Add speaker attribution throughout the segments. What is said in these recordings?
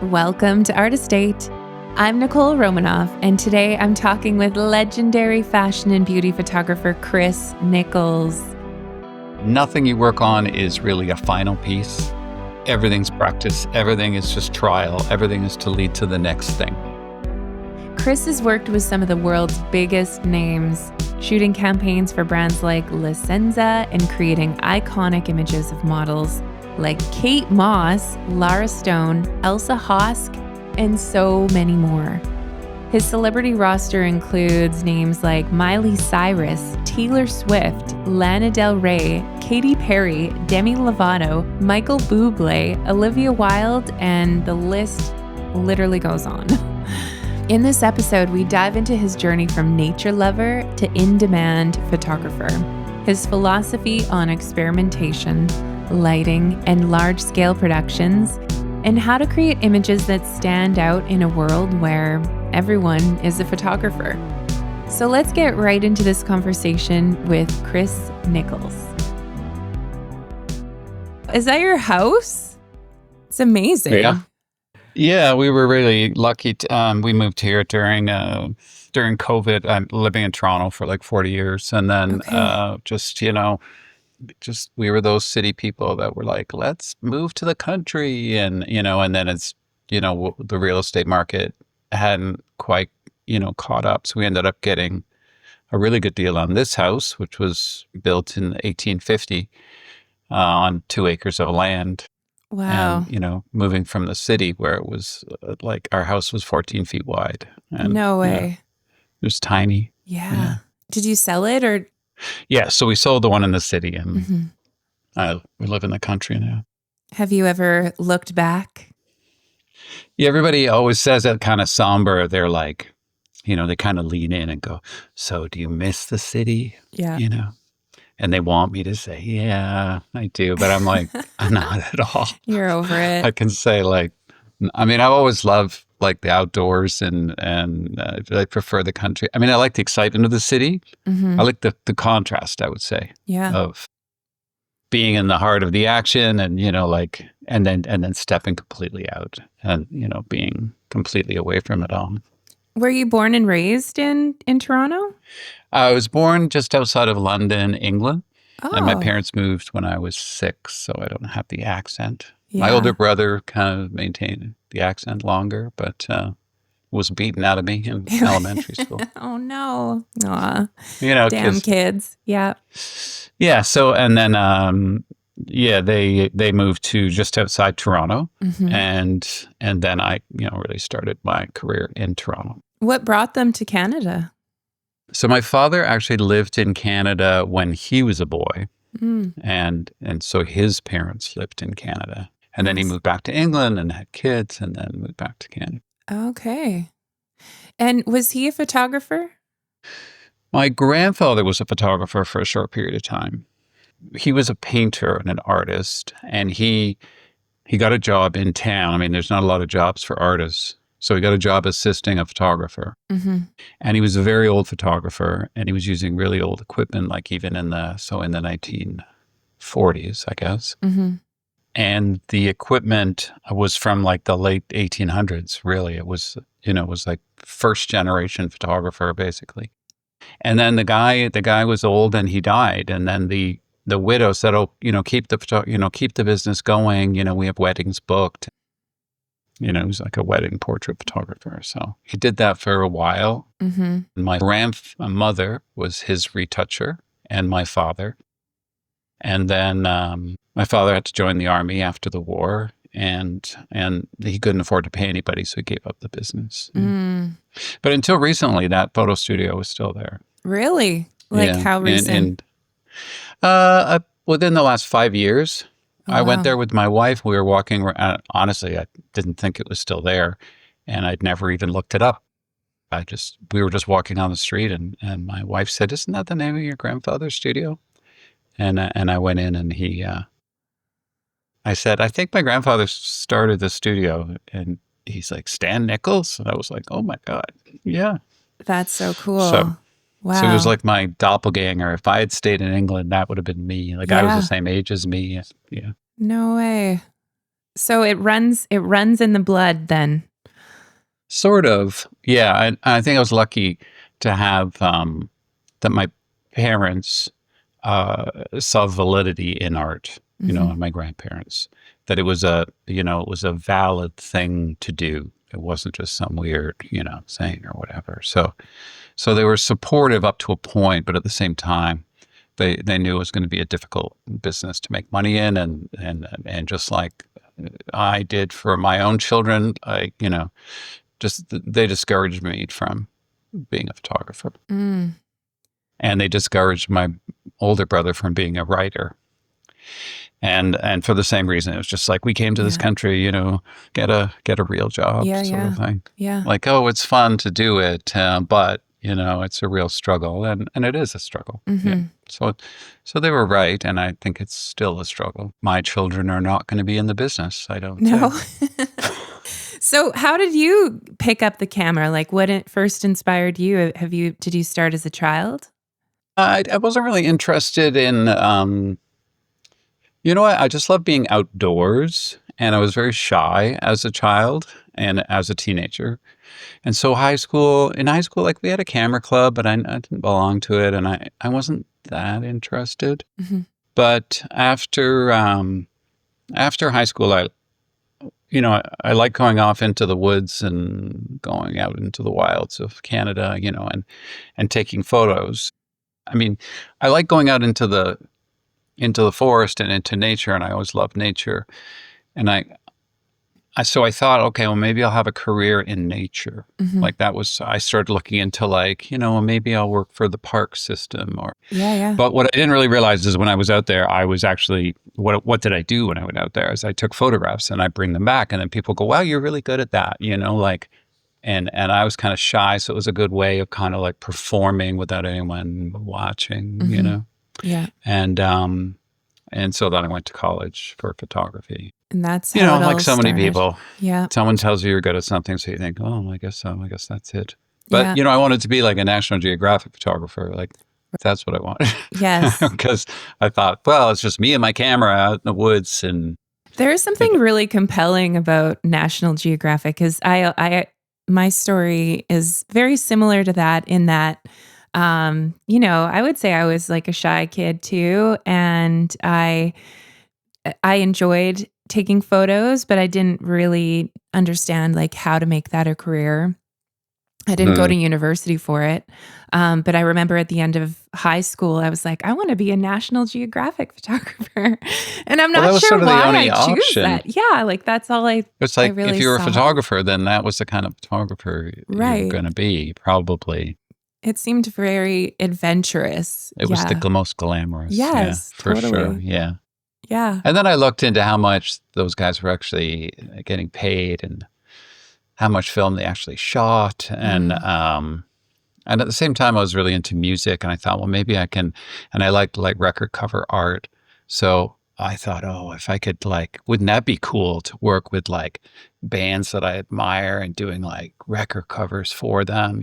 Speaker 1: Welcome to Art Estate. I'm Nicole Romanoff, and today I'm talking with legendary fashion and beauty photographer Chris Nicholls.
Speaker 2: Nothing you work on is really a final piece. Everything's practice. Everything is just trial. Everything is to lead to the next thing.
Speaker 1: Chris has worked with some of the world's biggest names, shooting campaigns for brands like La Senza and creating iconic images of models like Kate Moss, Lara Stone, Elsa Hosk, and so many more. His celebrity roster includes names like Miley Cyrus, Taylor Swift, Lana Del Rey, Katy Perry, Demi Lovato, Michael Bublé, Olivia Wilde, and the list literally goes on. In this episode, we dive into his journey from nature lover to in-demand photographer, his philosophy on experimentation, lighting, and large-scale productions, and how to create images that stand out in a world where everyone is a photographer. So let's get right into this conversation with Chris Nicholls. Is that your house? It's amazing.
Speaker 2: Yeah, we were really lucky. We moved here during COVID. I'm living in Toronto for like 40 years. And then we were those city people that were like, let's move to the country. And then it's, the real estate market hadn't quite, caught up. So we ended up getting a really good deal on this house, which was built in 1850 on 2 acres of land.
Speaker 1: Wow.
Speaker 2: And, moving from the city where it was like our house was 14 feet wide. And,
Speaker 1: no way.
Speaker 2: It was tiny.
Speaker 1: Yeah. Did you sell it or?
Speaker 2: Yeah. So we sold the one in the city and we live in the country now.
Speaker 1: Have you ever looked back?
Speaker 2: Yeah. Everybody always says that kind of somber. They're like, they kind of lean in and go, so do you miss the city?
Speaker 1: Yeah.
Speaker 2: And they want me to say, yeah, I do. But I'm like, not at all.
Speaker 1: You're over it.
Speaker 2: I can say I've always loved like the outdoors and I prefer the country. I like the excitement of the city. I like the contrast, I would say, of being in the heart of the action and, and then stepping completely out and, being completely away from it all.
Speaker 1: Were you born and raised in Toronto?
Speaker 2: I was born just outside of London, England.
Speaker 1: Oh.
Speaker 2: And my parents moved when I was 6, so I don't have the accent.
Speaker 1: Yeah.
Speaker 2: My older brother kind of maintained the accent longer, but was beaten out of me in elementary school.
Speaker 1: Oh, no. Aw.
Speaker 2: Damn
Speaker 1: kids. Yeah.
Speaker 2: Yeah. So, and then, they moved to just outside Toronto. And then I, really started my career in Toronto.
Speaker 1: What brought them to Canada?
Speaker 2: So my father actually lived in Canada when he was a boy. And so his parents lived in Canada. And then he moved back to England and had kids and then moved back to Canada.
Speaker 1: Okay. And was he a photographer?
Speaker 2: My grandfather was a photographer for a short period of time. He was a painter and an artist, and he got a job in town. There's not a lot of jobs for artists. So he got a job assisting a photographer. And he was a very old photographer, and he was using really old equipment, like even in the 1940s, I guess. And the equipment was from like the late 1800s, really. It was, it was like first generation photographer, basically. And then the guy was old and he died. And then the widow said, "Oh, keep the business going. We have weddings booked." He was like a wedding portrait photographer. So he did that for a while. My grandmother was his retoucher and my father. And then my father had to join the army after the war and he couldn't afford to pay anybody. So he gave up the business. But until recently, that photo studio was still there. Really?
Speaker 1: How recent?
Speaker 2: Within the last 5 years.
Speaker 1: Oh,
Speaker 2: I went there with my wife. We were walking around. Honestly, I didn't think it was still there. And I'd never even looked it up. We were just walking down the street and my wife said, "Isn't that the name of your grandfather's studio?" And I went in and I said, "I think my grandfather started the studio." And he's like, "Stan Nicholls?" And I was like, "Oh my God. Yeah."
Speaker 1: That's so cool. Wow.
Speaker 2: So it was like my doppelganger. If I had stayed in England, that would have been me. The guy was the same age as me. Yeah.
Speaker 1: No way. So it runs in the blood then.
Speaker 2: Sort of. Yeah. I think I was lucky to have that my parents saw validity in art, and my grandparents, that it was it was a valid thing to do. It wasn't just some weird, saying or whatever. So they were supportive up to a point, but at the same time, they knew it was going to be a difficult business to make money in, and just like I did for my own children, just they discouraged me from being a photographer, and they discouraged my older brother from being a writer. And for the same reason, it was just like, we came to this country, get a real job, sort of thing.
Speaker 1: Yeah.
Speaker 2: Like, oh, it's fun to do it, but it's a real struggle, and it is a struggle. Yeah. So they were right, and I think it's still a struggle. My children are not going to be in the business, I don't think.
Speaker 1: So how did you pick up the camera? Like, what first inspired you? Did you start as a child?
Speaker 2: I wasn't really interested in, I just love being outdoors, and I was very shy as a child and as a teenager. And so in high school, like, we had a camera club, but I didn't belong to it, and I wasn't that interested. But after high school, I like going off into the woods and going out into the wilds of Canada, and taking photos. I mean, I like going out into the forest and into nature, and I always loved nature. And so I thought, okay, well, maybe I'll have a career in nature. Like, I started looking into, like, maybe I'll work for the park system But what I didn't really realize is, when I was out there, I was actually, what did I do when I went out there? Is I took photographs and I bring them back, and then people go, wow, you're really good at that, like, and I was kind of shy. So it was a good way of kind of like performing without anyone watching,
Speaker 1: Yeah.
Speaker 2: And so then I went to college for photography.
Speaker 1: And that's how it all
Speaker 2: like so many
Speaker 1: started.
Speaker 2: people.
Speaker 1: Yeah.
Speaker 2: Someone tells you you're good at something, so you think, oh, I guess so. I guess that's it. But, I wanted to be like a National Geographic photographer. Like, that's what I wanted.
Speaker 1: Yes.
Speaker 2: Because I thought, well, it's just me and my camera out in the woods. And
Speaker 1: there is something really compelling about National Geographic, because my story is very similar to that, in that, I would say I was like a shy kid too. And I enjoyed taking photos, but I didn't really understand like how to make that a career. I didn't go to university for it. But I remember at the end of high school, I was like, I want to be a National Geographic photographer. And I'm not sure why I choose that. Yeah, like, that's all
Speaker 2: it's like,
Speaker 1: really
Speaker 2: if you were
Speaker 1: saw.
Speaker 2: a photographer, then that was the kind of photographer
Speaker 1: Right.
Speaker 2: you're going to be, probably.
Speaker 1: It seemed very adventurous.
Speaker 2: It was the most glamorous.
Speaker 1: Yes,
Speaker 2: for
Speaker 1: totally.
Speaker 2: sure. Yeah.
Speaker 1: Yeah.
Speaker 2: And then I looked into how much those guys were actually getting paid, and how much film they actually shot. And at the same time, I was really into music, and I thought, well, maybe I can, and I liked like record cover art. So I thought, oh, if I could, like, wouldn't that be cool to work with like bands that I admire and doing like record covers for them,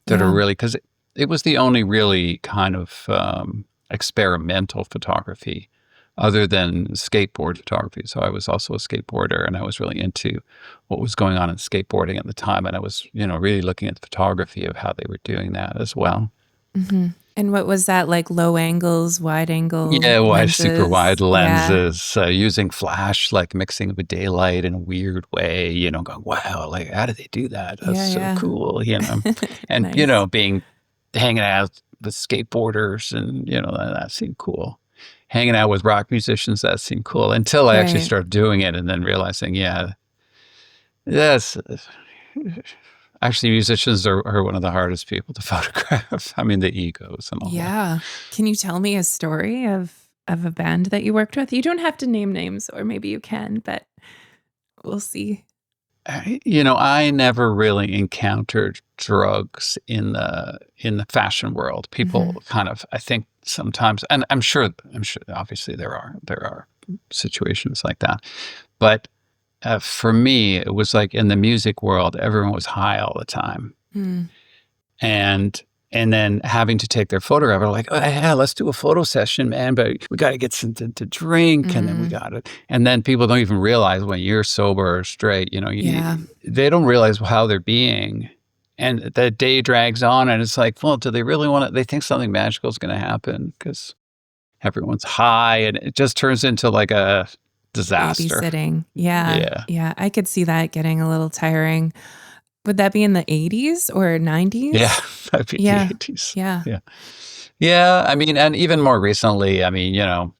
Speaker 2: that are really, because it was the only really kind of experimental photography other than skateboard photography. So I was also a skateboarder, and I was really into what was going on in skateboarding at the time. And I was, really looking at the photography of how they were doing that as well.
Speaker 1: And what was that, like, low angles, wide angle?
Speaker 2: Yeah, super wide lenses, using flash, like mixing with daylight in a weird way, going, wow, like, how did they do that? That's so cool, And,
Speaker 1: Nice.
Speaker 2: hanging out with skateboarders, and, that seemed cool. Hanging out with rock musicians, that seemed cool, until I actually started doing it, and then realizing, yes, actually, musicians are one of the hardest people to photograph. I mean, the egos and all that.
Speaker 1: Yeah. Can you tell me a story of a band that you worked with? You don't have to name names, or maybe you can, but we'll see.
Speaker 2: I never really encountered drugs in the fashion world. People kind of, I think sometimes, and I'm sure obviously there are situations like that. But for me, it was like, in the music world, everyone was high all the time. And and then having to take their photograph. We're like, oh, yeah, let's do a photo session, man, but we got to get something to drink, and then we got to, and then people don't even realize when you're sober or straight, they don't realize how they're being. And the day drags on, and it's like, well, do they really want to? They think something magical is going to happen because everyone's high, and it just turns into like a disaster.
Speaker 1: Babysitting. Yeah. I could see that getting a little tiring. Would that be in the 80s or 90s?
Speaker 2: Yeah, that'd be the 80s.
Speaker 1: Yeah.
Speaker 2: Yeah. I mean, and even more recently, I mean,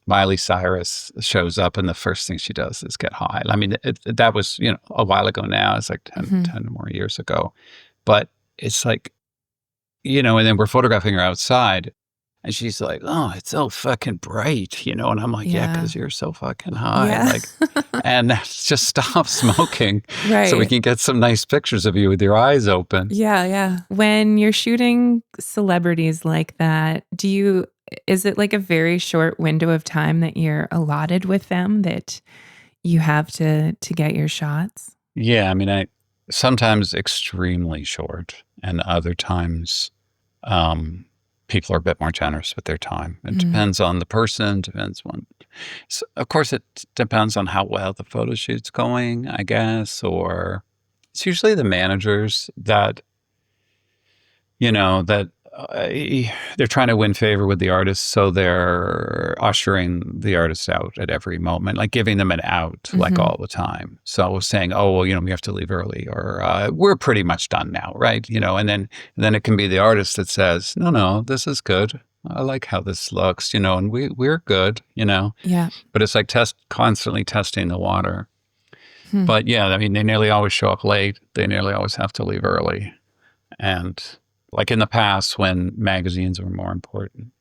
Speaker 2: Miley Cyrus shows up and the first thing she does is get high. I mean, that was, a while ago now. It's like 10 more years ago. But it's like, and then we're photographing her outside and she's like, oh, it's so fucking bright, and I'm like, yeah, because you're so fucking high.
Speaker 1: Yeah.
Speaker 2: And just stop smoking
Speaker 1: right.
Speaker 2: so we can get some nice pictures of you with your eyes open.
Speaker 1: Yeah. When you're shooting celebrities like that, is it like a very short window of time that you're allotted with them that you have to get your shots?
Speaker 2: Yeah, I mean, I sometimes extremely short, and other times people are a bit more generous with their time. It depends on the person, so of course, it depends on how well the photo shoot's going, I guess, or it's usually the managers that, they're trying to win favor with the artist, so they're ushering the artist out at every moment, like giving them an out, like all the time. So saying, oh, well, we have to leave early, or we're pretty much done now, right? And then it can be the artist that says, no, this is good. I like how this looks, and we're good,
Speaker 1: Yeah.
Speaker 2: But it's like constantly testing the water. But yeah, I mean, they nearly always show up late. They nearly always have to leave early. And like in the past when magazines were more important.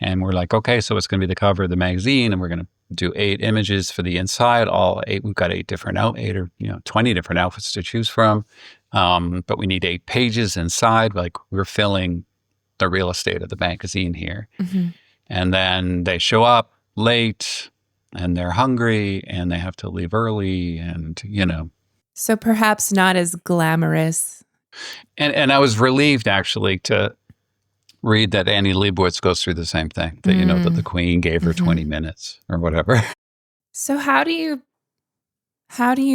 Speaker 2: And we're like, okay, so it's going to be the cover of the magazine and we're going to do 8 images for the inside, all 8. We've got 8 or 20 different outfits to choose from. But we need 8 pages inside. Like we're filling the real estate of the magazine here. And then they show up late and they're hungry and they have to leave early and,
Speaker 1: So perhaps not as glamorous.
Speaker 2: And I was relieved actually to read that Annie Leibovitz goes through the same thing, that, that the Queen gave her 20 minutes or whatever.
Speaker 1: So how do you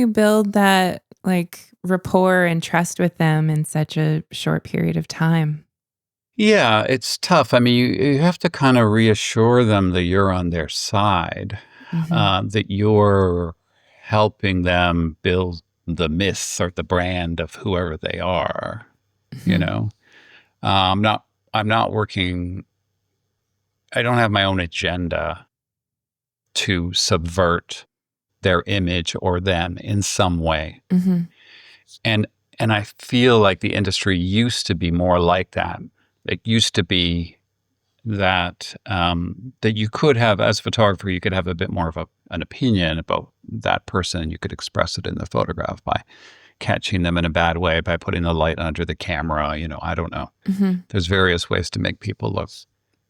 Speaker 1: build that like rapport and trust with them in such a short period of time?
Speaker 2: Yeah, it's tough. I mean, you have to kind of reassure them that you're on their side, that you're helping them build the myth or the brand of whoever they are. I'm not working. I don't have my own agenda to subvert their image or them in some way. And I feel like the industry used to be more like that. It used to be that that you could have, as a photographer, you could have a bit more of an opinion about that person. You could express it in the photograph by catching them in a bad way, by putting the light under the camera. I don't know. There's various ways to make people look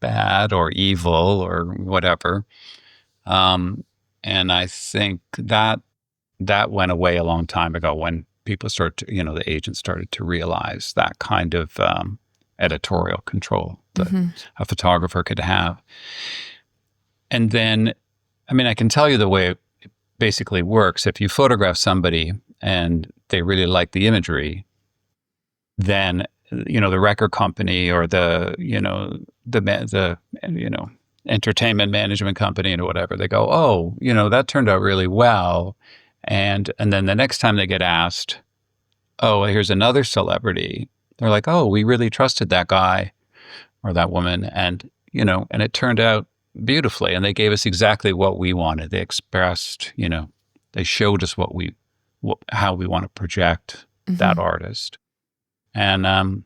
Speaker 2: bad or evil or whatever. And I think that went away a long time ago when people started to, the agents started to realize that kind of editorial control that a photographer could have. And then, I mean, I can tell you the way it basically works. If you photograph somebody and they really like the imagery, then, the record company or the entertainment management company or whatever, they go, oh, that turned out really well. And then the next time they get asked, oh, here's another celebrity, they're like, oh, we really trusted that guy or that woman. And, and it turned out beautifully. And they gave us exactly what we wanted. They expressed, they showed us how we want to project that artist. And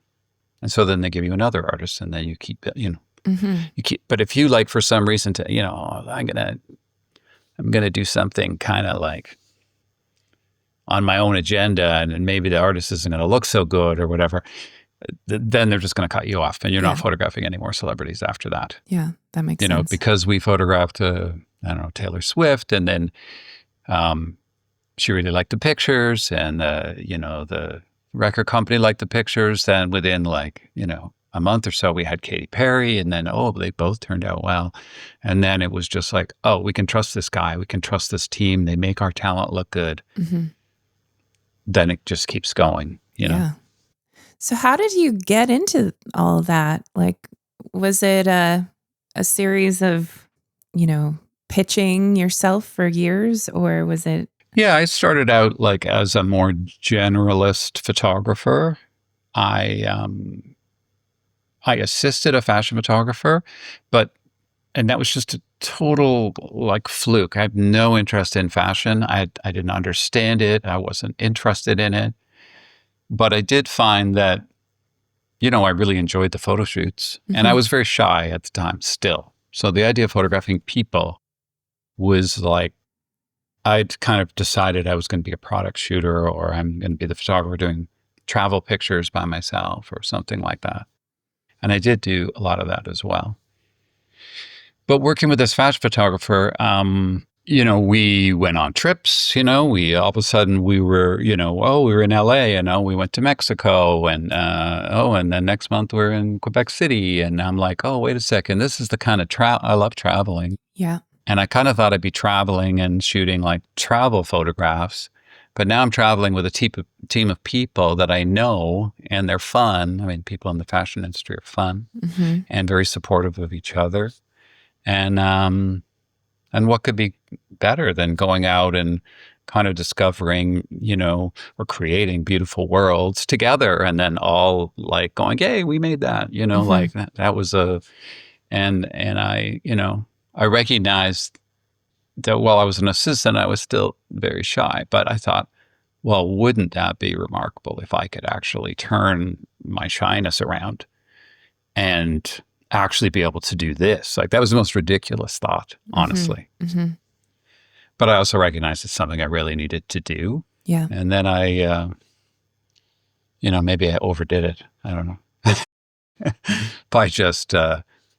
Speaker 2: so then they give you another artist and then you keep it, you keep, but if you like, for some reason I'm going to do something kind of like on my own agenda and maybe the artist isn't going to look so good or whatever, then they're just going to cut you off and you're not photographing any more celebrities after that.
Speaker 1: Yeah, that makes sense.
Speaker 2: Because we photographed, Taylor Swift, and then she really liked the pictures and, the record company liked the pictures. Then within a a month or so, we had Katy Perry, and then, they both turned out well. And then it was just like, we can trust this guy. We can trust this team. They make our talent look good. Then it just keeps going, you know?
Speaker 1: So how did you get into all of that? Like, was it a series of, pitching yourself for years, or was it?
Speaker 2: Yeah, I started out like as a more generalist photographer. I assisted a fashion photographer, and that was just a total like fluke. I had no interest in fashion. I didn't understand it. I wasn't interested in it. But I did find that, I really enjoyed the photo shoots, and I was very shy at the time still. So the idea of photographing people was like, I'd kind of decided I was going to be a product shooter, or I'm going to be the photographer doing travel pictures by myself or something like that. And I did do a lot of that as well. But working with this fashion photographer, we went on trips, we all of a sudden we were, we were in LA, we went to Mexico, and and then next month we're in Quebec City. And I'm like, wait a second, this is the kind of I love traveling.
Speaker 1: Yeah.
Speaker 2: And I kind of thought I'd be traveling and shooting like travel photographs. But now I'm traveling with a team of people that I know, and they're fun. I mean, people in the fashion industry are fun and very supportive of each other. And what could be better than going out and kind of discovering, or creating beautiful worlds together, and then all like going, "Yay, we made that!" Like that was and I recognized that while I was an assistant, I was still very shy. But I thought, well, wouldn't that be remarkable if I could actually turn my shyness around and actually be able to do this? Like, that was the most ridiculous thought, honestly. But I also recognized it's something I really needed to do.
Speaker 1: Yeah.
Speaker 2: And then I, maybe I overdid it. I don't know. By just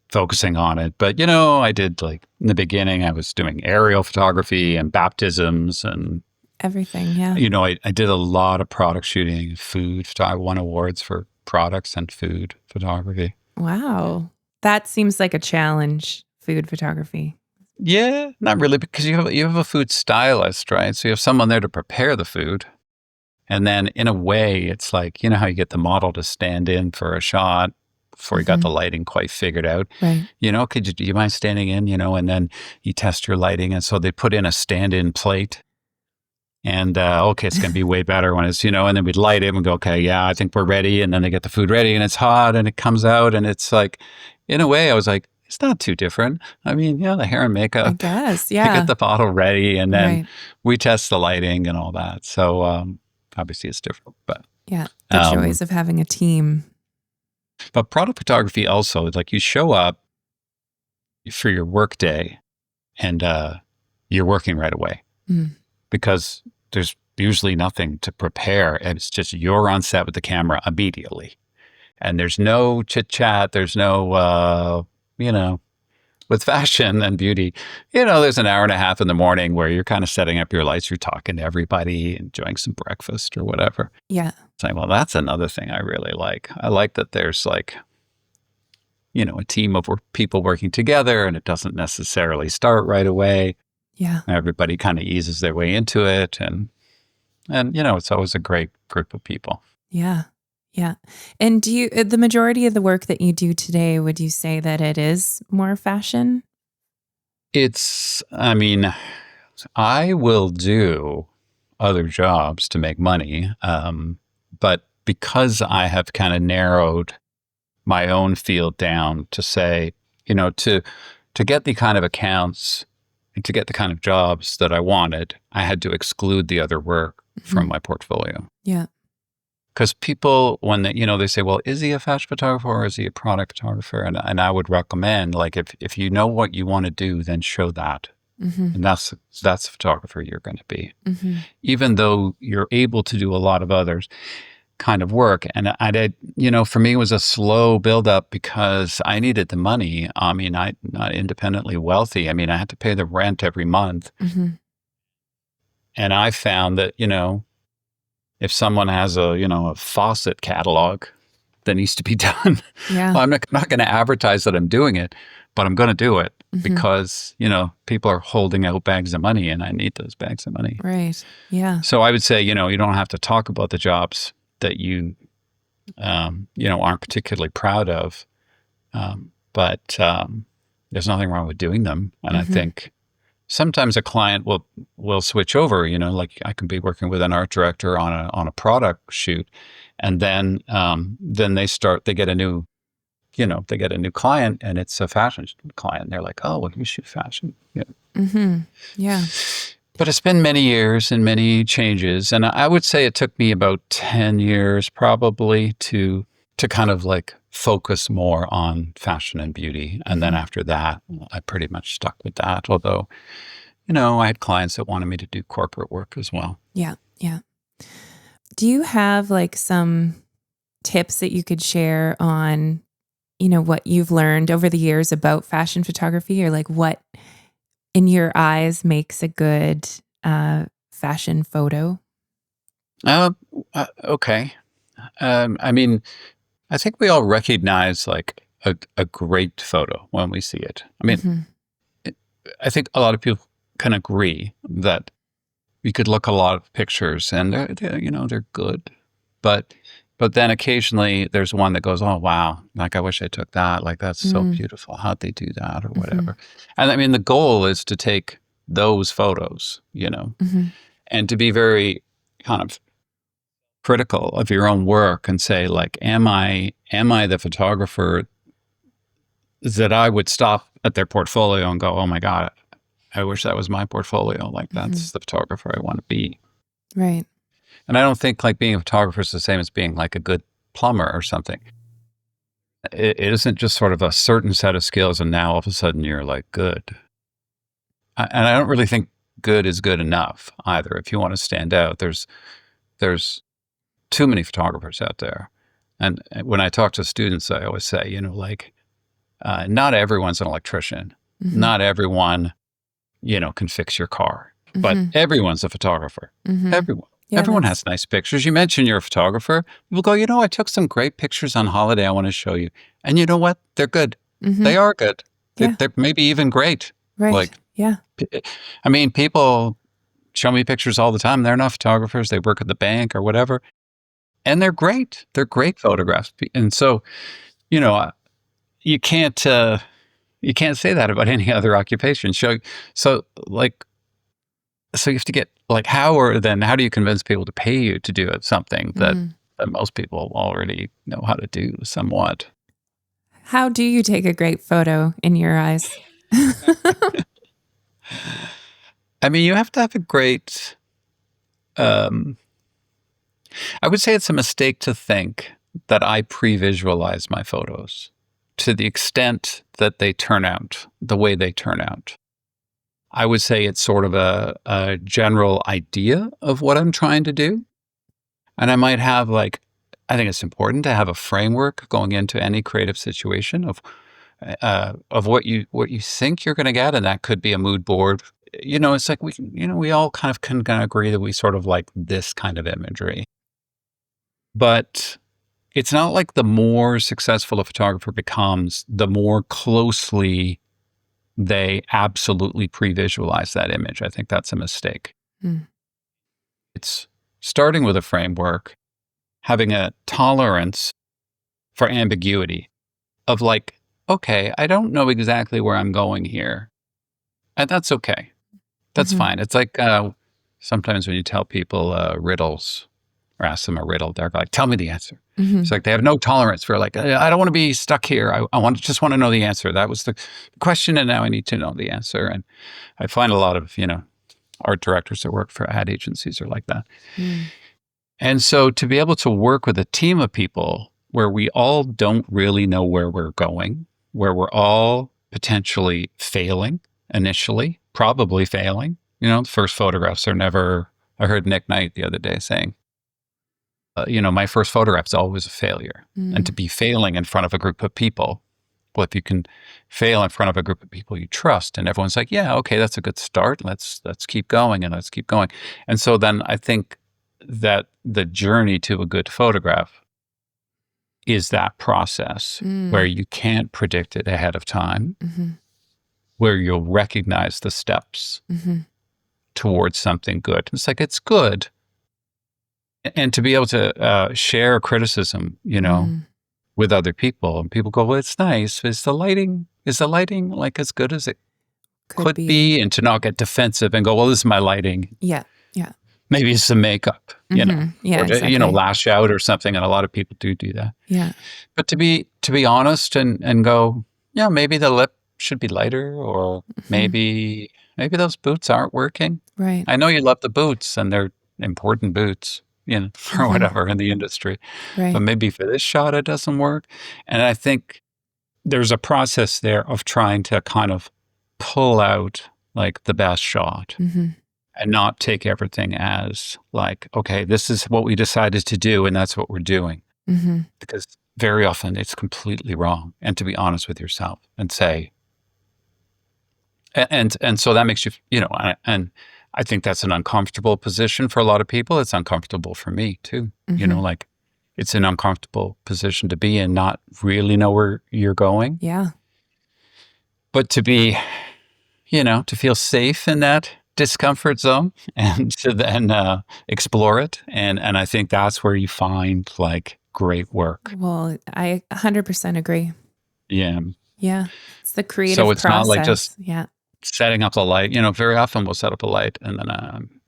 Speaker 2: focusing on it. But, I did, like, in the beginning, I was doing aerial photography and baptisms and
Speaker 1: everything. Yeah.
Speaker 2: I did a lot of product shooting, food. I won awards for products and food photography.
Speaker 1: Wow. That seems like a challenge, food photography.
Speaker 2: Yeah, not really, because you have a food stylist, right? So you have someone there to prepare the food. And then in a way, it's like, how you get the model to stand in for a shot before you got the lighting quite figured out.
Speaker 1: Right.
Speaker 2: Do you mind standing in, and then you test your lighting. And so they put in a stand-in plate. And, it's going to be way better when it's, and then we'd light it and go, okay, yeah, I think we're ready. And then they get the food ready and it's hot and it comes out. And it's like, in a way, I was like, it's not too different. I mean, the hair and makeup.
Speaker 1: I guess, yeah.
Speaker 2: I get the bottle ready, and then we test the lighting and all that. So obviously it's different. But
Speaker 1: yeah, the joys of having a team.
Speaker 2: But product photography also, like, you show up for your work day and you're working right away because there's usually nothing to prepare. And it's just you're on set with the camera immediately. And there's no chit chat. There's no, with fashion and beauty, there's an hour and a half in the morning where you're kind of setting up your lights. You're talking to everybody, enjoying some breakfast or whatever.
Speaker 1: Yeah.
Speaker 2: It's like, well, that's another thing I really like. I like that there's like, a team of people working together, and it doesn't necessarily start right away.
Speaker 1: Yeah.
Speaker 2: Everybody kind of eases their way into it. And it's always a great group of people.
Speaker 1: Yeah. Yeah. And do you, the majority of the work that you do today, would you say that it is more fashion?
Speaker 2: I will do other jobs to make money. But because I have kind of narrowed my own field down to say, to get the kind of accounts and to get the kind of jobs that I wanted, I had to exclude the other work from my portfolio.
Speaker 1: Yeah.
Speaker 2: Because people, when they say, well, is he a fashion photographer or is he a product photographer? And I would recommend, like, if you know what you want to do, then show that. And that's the photographer you're going to be. Even though you're able to do a lot of others kind of work. And I did, for me, it was a slow buildup because I needed the money. I mean, I'm not independently wealthy. I mean, I had to pay the rent every month. And I found that, if someone has a faucet catalog, that needs to be done.
Speaker 1: Yeah.
Speaker 2: Well, I'm not going to advertise that I'm doing it, but I'm going to do it because, people are holding out bags of money and I need those bags of money.
Speaker 1: Right. Yeah.
Speaker 2: So I would say, you don't have to talk about the jobs that you, aren't particularly proud of. But there's nothing wrong with doing them. And I think sometimes a client will switch over, like I can be working with an art director on a product shoot, and then they get a new client, and it's a fashion client. And they're like, oh, well, you shoot fashion. Yeah.
Speaker 1: Yeah.
Speaker 2: But it's been many years and many changes. And I would say it took me about 10 years probably to kind of like focus more on fashion and beauty. And then after that, I pretty much stuck with that. Although, I had clients that wanted me to do corporate work as well.
Speaker 1: Yeah. Yeah. Do you have like some tips that you could share on, what you've learned over the years about fashion photography, or like what in your eyes makes a good fashion photo?
Speaker 2: Okay. I mean, I think we all recognize like a great photo when we see it. I mean, I think a lot of people can agree that you could look at a lot of pictures and they're good, but then occasionally there's one that goes, oh wow, like I wish I took that. Like that's so beautiful. How'd they do that or whatever? And I mean, the goal is to take those photos, and to be very kind of critical of your own work and say like, am I the photographer that I would stop at their portfolio and go, oh my God, I wish that was my portfolio. Like that's the photographer I want to be.
Speaker 1: Right.
Speaker 2: And I don't think like being a photographer is the same as being like a good plumber or something. It isn't just sort of a certain set of skills and now all of a sudden you're like good. And I don't really think good is good enough either. If you want to stand out, there's too many photographers out there. And when I talk to students, I always say, not everyone's an electrician. Not everyone, can fix your car, but everyone's a photographer. Everyone.
Speaker 1: Yeah,
Speaker 2: Everyone has nice pictures. You mentioned you're a photographer. People go, I took some great pictures on holiday. I want to show you. And you know what? They're good. They are good.
Speaker 1: Yeah.
Speaker 2: They're maybe even great.
Speaker 1: Right.
Speaker 2: Like,
Speaker 1: yeah.
Speaker 2: I mean, people show me pictures all the time. They're not photographers. They work at the bank or whatever. And they're great. They're great photographs. And so, you can't say that about any other occupation. So you have to get like, how do you convince people to pay you to do something that most people already know how to do somewhat?
Speaker 1: How do you take a great photo in your eyes?
Speaker 2: I mean, you have to have a great, I would say it's a mistake to think that I pre-visualize my photos to the extent that they turn out the way they turn out. I would say it's sort of a general idea of what I'm trying to do. And I might have I think it's important to have a framework going into any creative situation of what you think you're going to get. And that could be a mood board. It's like we all kind of can agree that we sort of like this kind of imagery. But it's not like the more successful a photographer becomes, the more closely they absolutely pre-visualize that image. I think that's a mistake. It's starting with a framework, having a tolerance for ambiguity of like, okay, I don't know exactly where I'm going here. And that's okay. That's fine. It's like sometimes when you tell people riddles or ask them a riddle, they're like, tell me the answer. It's like they have no tolerance for like, I don't want to be stuck here. I just want to know the answer. That was the question, and now I need to know the answer. And I find a lot of, art directors that work for ad agencies are like that. And so to be able to work with a team of people where we all don't really know where we're going, where we're all potentially failing initially, probably failing. The first photographs are never, I heard Nick Knight the other day saying, my first photograph is always a failure. And to be failing in front of a group of people, well, if you can fail in front of a group of people you trust and everyone's like, yeah, okay, that's a good start. Let's keep going and let's keep going. And so then I think that the journey to a good photograph is that process where you can't predict it ahead of time, where you'll recognize the steps towards something good. It's like, it's good. And to be able to share criticism, with other people, and people go, well, it's nice. Is the lighting like as good as it could be? And to not get defensive and go, well, this is my lighting.
Speaker 1: Yeah. Yeah.
Speaker 2: Maybe it's the makeup,
Speaker 1: Yeah,
Speaker 2: or
Speaker 1: exactly.
Speaker 2: lash out or something. And a lot of people do that.
Speaker 1: Yeah.
Speaker 2: But to be honest and go, yeah, maybe the lip should be lighter, or maybe those boots aren't working.
Speaker 1: Right.
Speaker 2: I know you love the boots, and they're important boots, or whatever in the industry.
Speaker 1: Right.
Speaker 2: But maybe for this shot, it doesn't work. And I think there's a process there of trying to kind of pull out like the best shot and not take everything as like, okay, this is what we decided to do, and that's what we're doing. Because very often it's completely wrong. And to be honest with yourself and say, and so that makes you, and I think that's an uncomfortable position for a lot of people. It's uncomfortable for me too. Like, it's an uncomfortable position to be in, not really know where you're going.
Speaker 1: Yeah.
Speaker 2: But to be, to feel safe in that discomfort zone and to then explore it. And I think that's where you find like great work.
Speaker 1: Well, I 100% agree.
Speaker 2: Yeah.
Speaker 1: Yeah. It's the creative
Speaker 2: So it's
Speaker 1: process.
Speaker 2: not like just
Speaker 1: yeah.
Speaker 2: setting up the light. Very often we'll set up a light and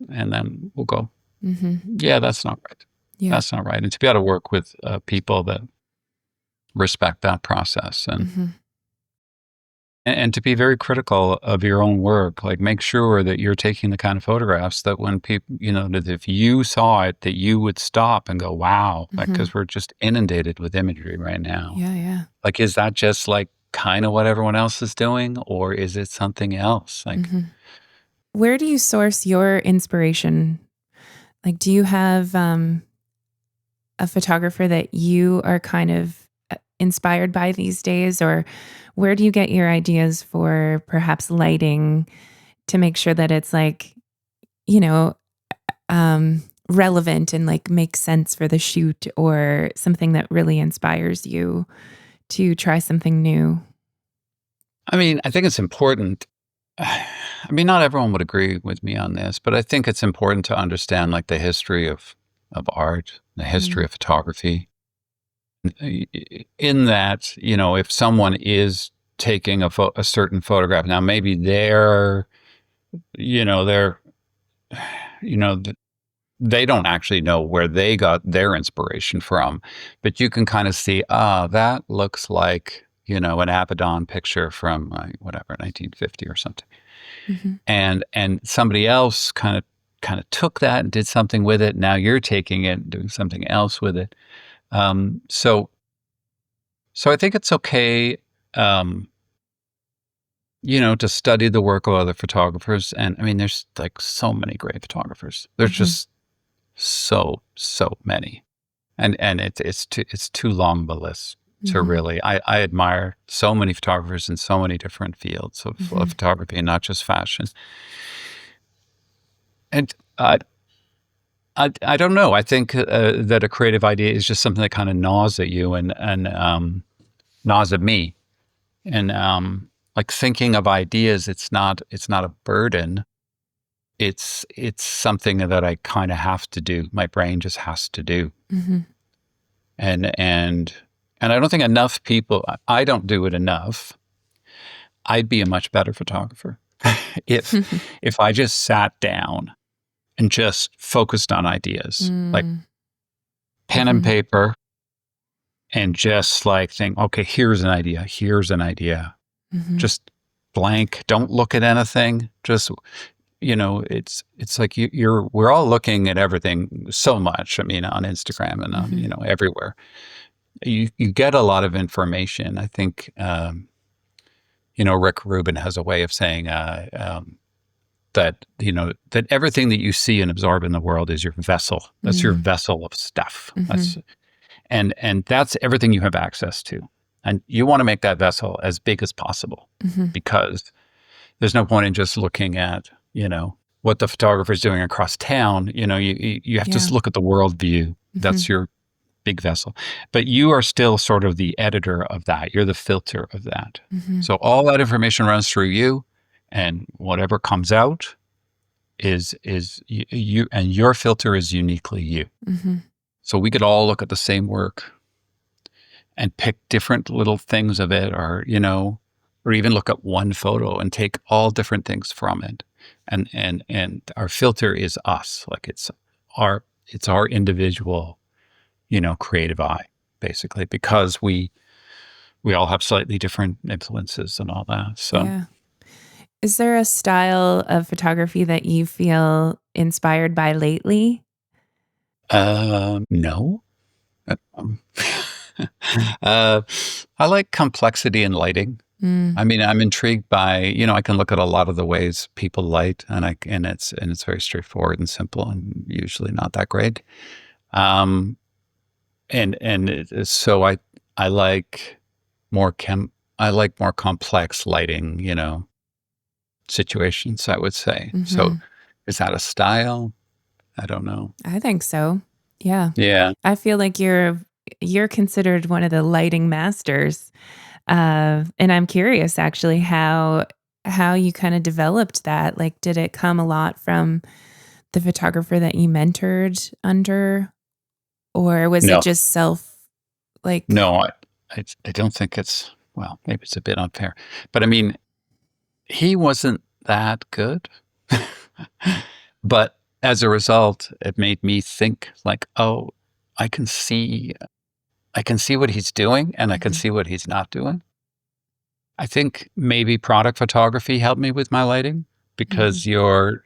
Speaker 2: then we'll go, yeah, that's not right.
Speaker 1: Yeah.
Speaker 2: That's not right. And to be able to work with people that respect that process and to be very critical of your own work, like make sure that you're taking the kind of photographs that when people, that if you saw it, that you would stop and go, wow, because we're just inundated with imagery right now.
Speaker 1: Yeah. Yeah.
Speaker 2: Like, is that just like kind of what everyone else is doing, or is it something else? Like,
Speaker 1: where do you source your inspiration? Like, do you have a photographer that you are kind of inspired by these days, or where do you get your ideas for perhaps lighting to make sure that it's like, relevant and like makes sense for the shoot, or something that really inspires you to try something new?
Speaker 2: I mean, I think it's important. I mean, not everyone would agree with me on this, but I think it's important to understand like the history of art, the history of photography. In that, if someone is taking a certain photograph, now maybe they don't actually know where they got their inspiration from, but you can kind of see, that looks like, an Abaddon picture from whatever, 1950 or something. And somebody else kind of took that and did something with it. Now you're taking it and doing something else with it. So I think it's okay, to study the work of other photographers. And I mean, there's like so many great photographers. There's just so many, and it's too long of a list to really. I admire so many photographers in so many different fields of photography, and not just fashion. And I don't know. I think that a creative idea is just something that kind of gnaws at you and gnaws at me. And like thinking of ideas, it's not a burden. It's something that I kind of have to do. My brain just has to do. And I don't think enough people. I don't do it enough. I'd be a much better photographer if I just sat down and just focused on ideas, like pen and paper, and just like think, okay, here's an idea. Just blank. Don't look at anything. Just, it's like we're all looking at everything so much. I mean, on Instagram and on, everywhere. You get a lot of information. I think, Rick Rubin has a way of saying, that that everything that you see and absorb in the world is your vessel. That's your vessel of stuff. And that's everything you have access to. And you want to make that vessel as big as possible, because there's no point in just looking at, what the photographer is doing across town. You have to just look at the world view. That's your big vessel. But you are still sort of the editor of that. You're the filter of that.
Speaker 1: Mm-hmm.
Speaker 2: So all that information runs through you, and whatever comes out is you, and your filter is uniquely you.
Speaker 1: Mm-hmm.
Speaker 2: So we could all look at the same work and pick different little things of it, or or even look at one photo and take all different things from it. And our filter is us. Like it's our individual, creative eye, basically, because we all have slightly different influences and all that. So
Speaker 1: Yeah. Is there a style of photography that you feel inspired by lately?
Speaker 2: no. Um, uh, I like complexity in lighting.
Speaker 1: Mm,
Speaker 2: I mean, I'm intrigued by, I can look at a lot of the ways people light, and it's very straightforward and simple, and usually not that great. Um, so I like more I like more complex lighting, situations, I would say. So
Speaker 1: mhm.
Speaker 2: is that a style? I don't know.
Speaker 1: I think so. Yeah.
Speaker 2: Yeah.
Speaker 1: I feel like you're considered one of the lighting masters. And I'm curious actually how you kind of developed that. Like, did it come a lot from the photographer that you mentored under, or was it
Speaker 2: No,
Speaker 1: just self like
Speaker 2: no, I don't think it's, well, maybe it's a bit unfair, but I mean, he wasn't that good. But as a result, it made me think like, oh, I can see I can see what he's doing, and I can
Speaker 1: Mhm,
Speaker 2: see what he's not doing. I think maybe product photography helped me with my lighting,
Speaker 1: mhm.
Speaker 2: because you're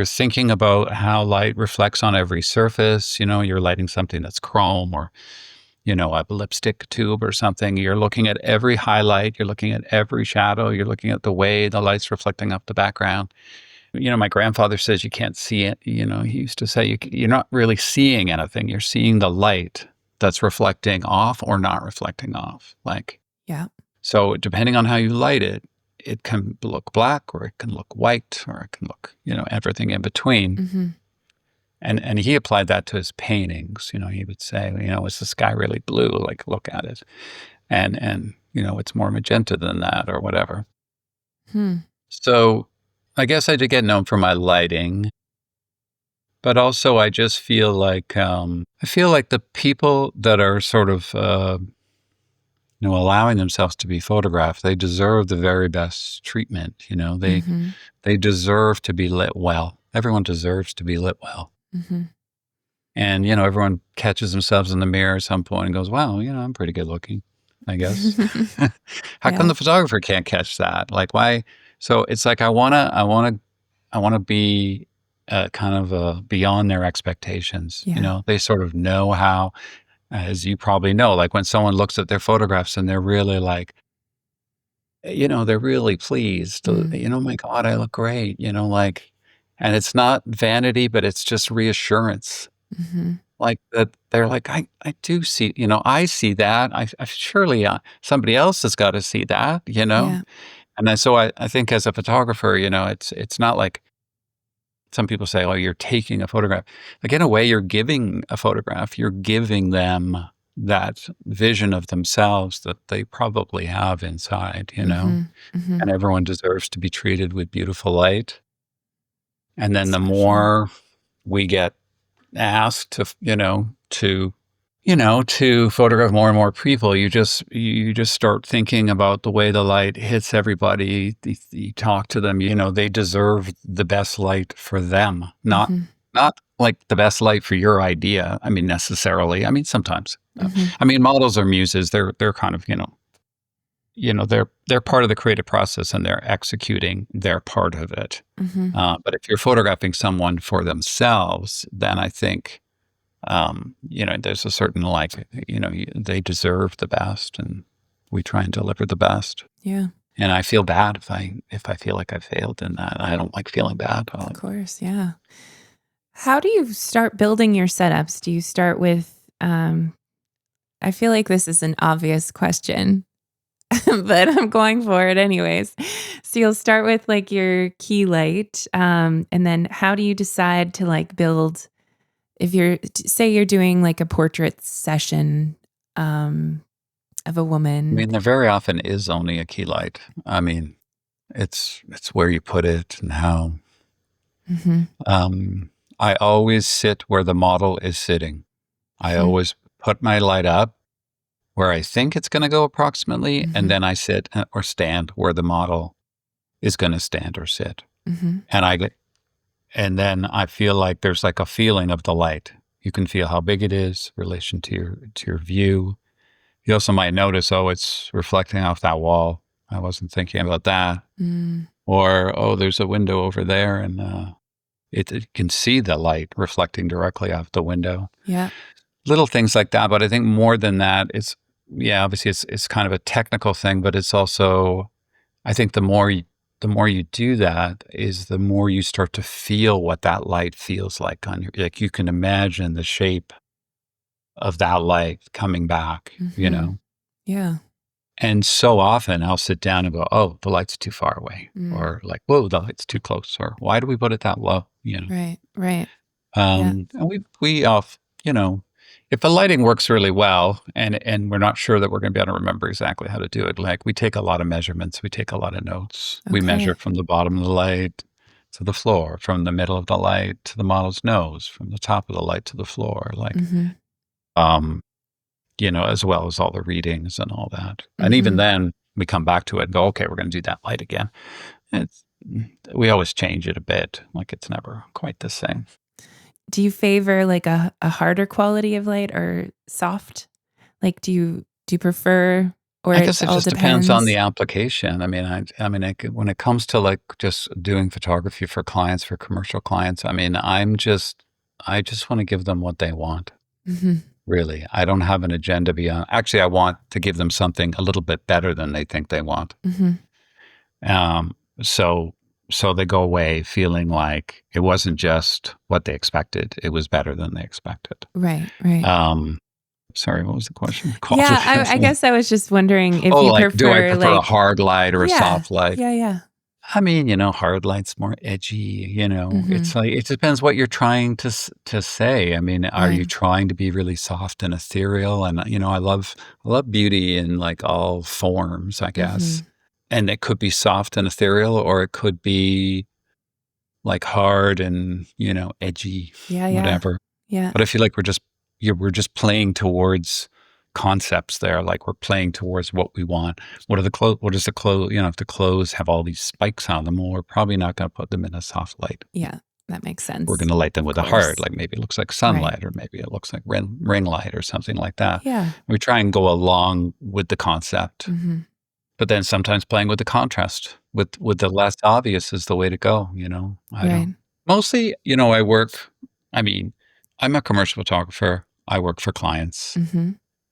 Speaker 2: thinking about how light reflects on every surface. You're lighting something that's chrome, or, a lipstick tube or something. You're looking at every highlight, you're looking at every shadow, you're looking at the way the light's reflecting off the background. My grandfather says you can't see it. He used to say you're not really seeing anything. You're seeing the light that's reflecting off or not reflecting off. Like,
Speaker 1: Yeah.
Speaker 2: so depending on how you light it, it can look black, or it can look white, or it can look, everything in between.
Speaker 1: Mhm.
Speaker 2: And he applied that to his paintings. He would say, is the sky really blue? Like, look at it. And it's more magenta than that, or whatever.
Speaker 1: Hmm.
Speaker 2: So I guess I did get known for my lighting, but also I just feel like, I feel like the people that are sort of, allowing themselves to be photographed, they deserve the very best treatment.
Speaker 1: Mhm.
Speaker 2: They deserve to be lit well. Everyone deserves to be lit well.
Speaker 1: Mhm.
Speaker 2: And, everyone catches themselves in the mirror at some point and goes, wow, I'm pretty good looking, I guess. How come
Speaker 1: Yeah.
Speaker 2: the photographer can't catch that? Like, why? So it's like, I want to be, kind of, beyond their expectations.
Speaker 1: Yeah.
Speaker 2: They sort of know how, as you probably know, like when someone looks at their photographs and they're really like, they're really pleased.
Speaker 1: Mm.
Speaker 2: My God, I look great. Like, and it's not vanity, but it's just reassurance.
Speaker 1: Mhm.
Speaker 2: Like that, they're like, I do see. I see that. I surely, somebody else has got to see that.
Speaker 1: Yeah.
Speaker 2: And then so I think as a photographer, it's not like some people say, oh, you're taking a photograph. Like, in a way, you're giving a photograph. You're giving them that vision of themselves that they probably have inside.
Speaker 1: Mhm. Mhm.
Speaker 2: And everyone deserves to be treated with beautiful light. And then
Speaker 1: That's
Speaker 2: the
Speaker 1: for sure.
Speaker 2: more we get asked to photograph more and more people, you just start thinking about the way the light hits everybody. You talk to them, they deserve the best light for them,
Speaker 1: Mhm.
Speaker 2: not like the best light for your idea. I mean, necessarily. I mean, sometimes.
Speaker 1: Mhm.
Speaker 2: I mean, models or muses, they're kind of, they're part of the creative process, and they're executing their part of it.
Speaker 1: Mhm.
Speaker 2: But if you're photographing someone for themselves, then I think, there's a certain, like, they deserve the best, and we try and deliver the best.
Speaker 1: Yeah.
Speaker 2: And I feel bad if I feel like I failed in that. I don't like feeling bad.
Speaker 1: Of course. Yeah. How do you start building your setups? Do you start with I feel like this is an obvious question, but I'm going for it anyways. So you'll start with like your key light, and then how do you decide to like build if say you're doing like a portrait session of a
Speaker 2: I
Speaker 1: woman.
Speaker 2: mean, there very often is only a key light. I mean, it's where you put it and how.
Speaker 1: Mm-hmm.
Speaker 2: I always sit where the model is sitting. I always put my light up where I think it's going to go approximately, and then I sit or stand where the model is going to stand or sit. And then I feel like there's like a feeling of the light. You can feel how big it is in relation to your view. You also might notice, oh, it's reflecting off that wall. I wasn't thinking about that. Or, oh, there's a window over there, and it can see the light reflecting directly off the window.
Speaker 1: Yeah.
Speaker 2: Little things like that. But I think more than that, obviously it's kind of a technical thing, but it's also, I think the more you do that is the more you start to feel what that light feels like on you. Like you can imagine the shape of that light coming back,
Speaker 1: Yeah.
Speaker 2: And so often I'll sit down and go, oh, the light's too far away. Or like, whoa, the light's too close. Or why do we put it that low?
Speaker 1: Right. Yeah.
Speaker 2: And we off, if the lighting works really well and we're not sure that we're going to be able to remember exactly how to do it, like we take a lot of measurements, we take a lot of notes. We measure from the bottom of the light to the floor, from the middle of the light to the model's nose, from the top of the light to the floor, as well as all the readings and all that. And even then we come back to it and go, okay, we're going to do that light again. We always change it a bit. Like it's never quite the same.
Speaker 1: Do you favor like a harder quality of light or soft? Like, do you prefer, or
Speaker 2: I guess it
Speaker 1: all
Speaker 2: just depends on the application. I mean, when it comes to like just doing photography for clients, for commercial clients, I mean, I just want to give them what they want. Really. I don't have an agenda beyond. Actually, I want to give them something a little bit better than they think they want. So they go away feeling like it wasn't just what they expected. It was better than they expected.
Speaker 1: Right.
Speaker 2: Sorry, what was the question?
Speaker 1: Yeah, I guess I was just wondering if you
Speaker 2: like,
Speaker 1: prefer,
Speaker 2: do I prefer a hard light or a soft light?
Speaker 1: Yeah.
Speaker 2: I mean, hard light's more edgy, it's like, it depends what you're trying to say. I mean, are you trying to be really soft and ethereal? And, I love beauty in like all forms, I guess. And it could be soft and ethereal, or it could be like hard and, edgy, whatever.
Speaker 1: Yeah.
Speaker 2: But I feel like we're just playing towards concepts there. Like we're playing towards what we want. What does the clothes, if the clothes have all these spikes on them, well, we're probably not going to put them in a soft light.
Speaker 1: Yeah, that makes sense.
Speaker 2: We're going to light them with a hard, like maybe it looks like sunlight, or maybe it looks like ring light or something like that.
Speaker 1: Yeah.
Speaker 2: We try and go along with the concept, but then sometimes playing with the contrast with the less obvious is the way to go. I don't. Mostly, I'm a commercial photographer. I work for clients.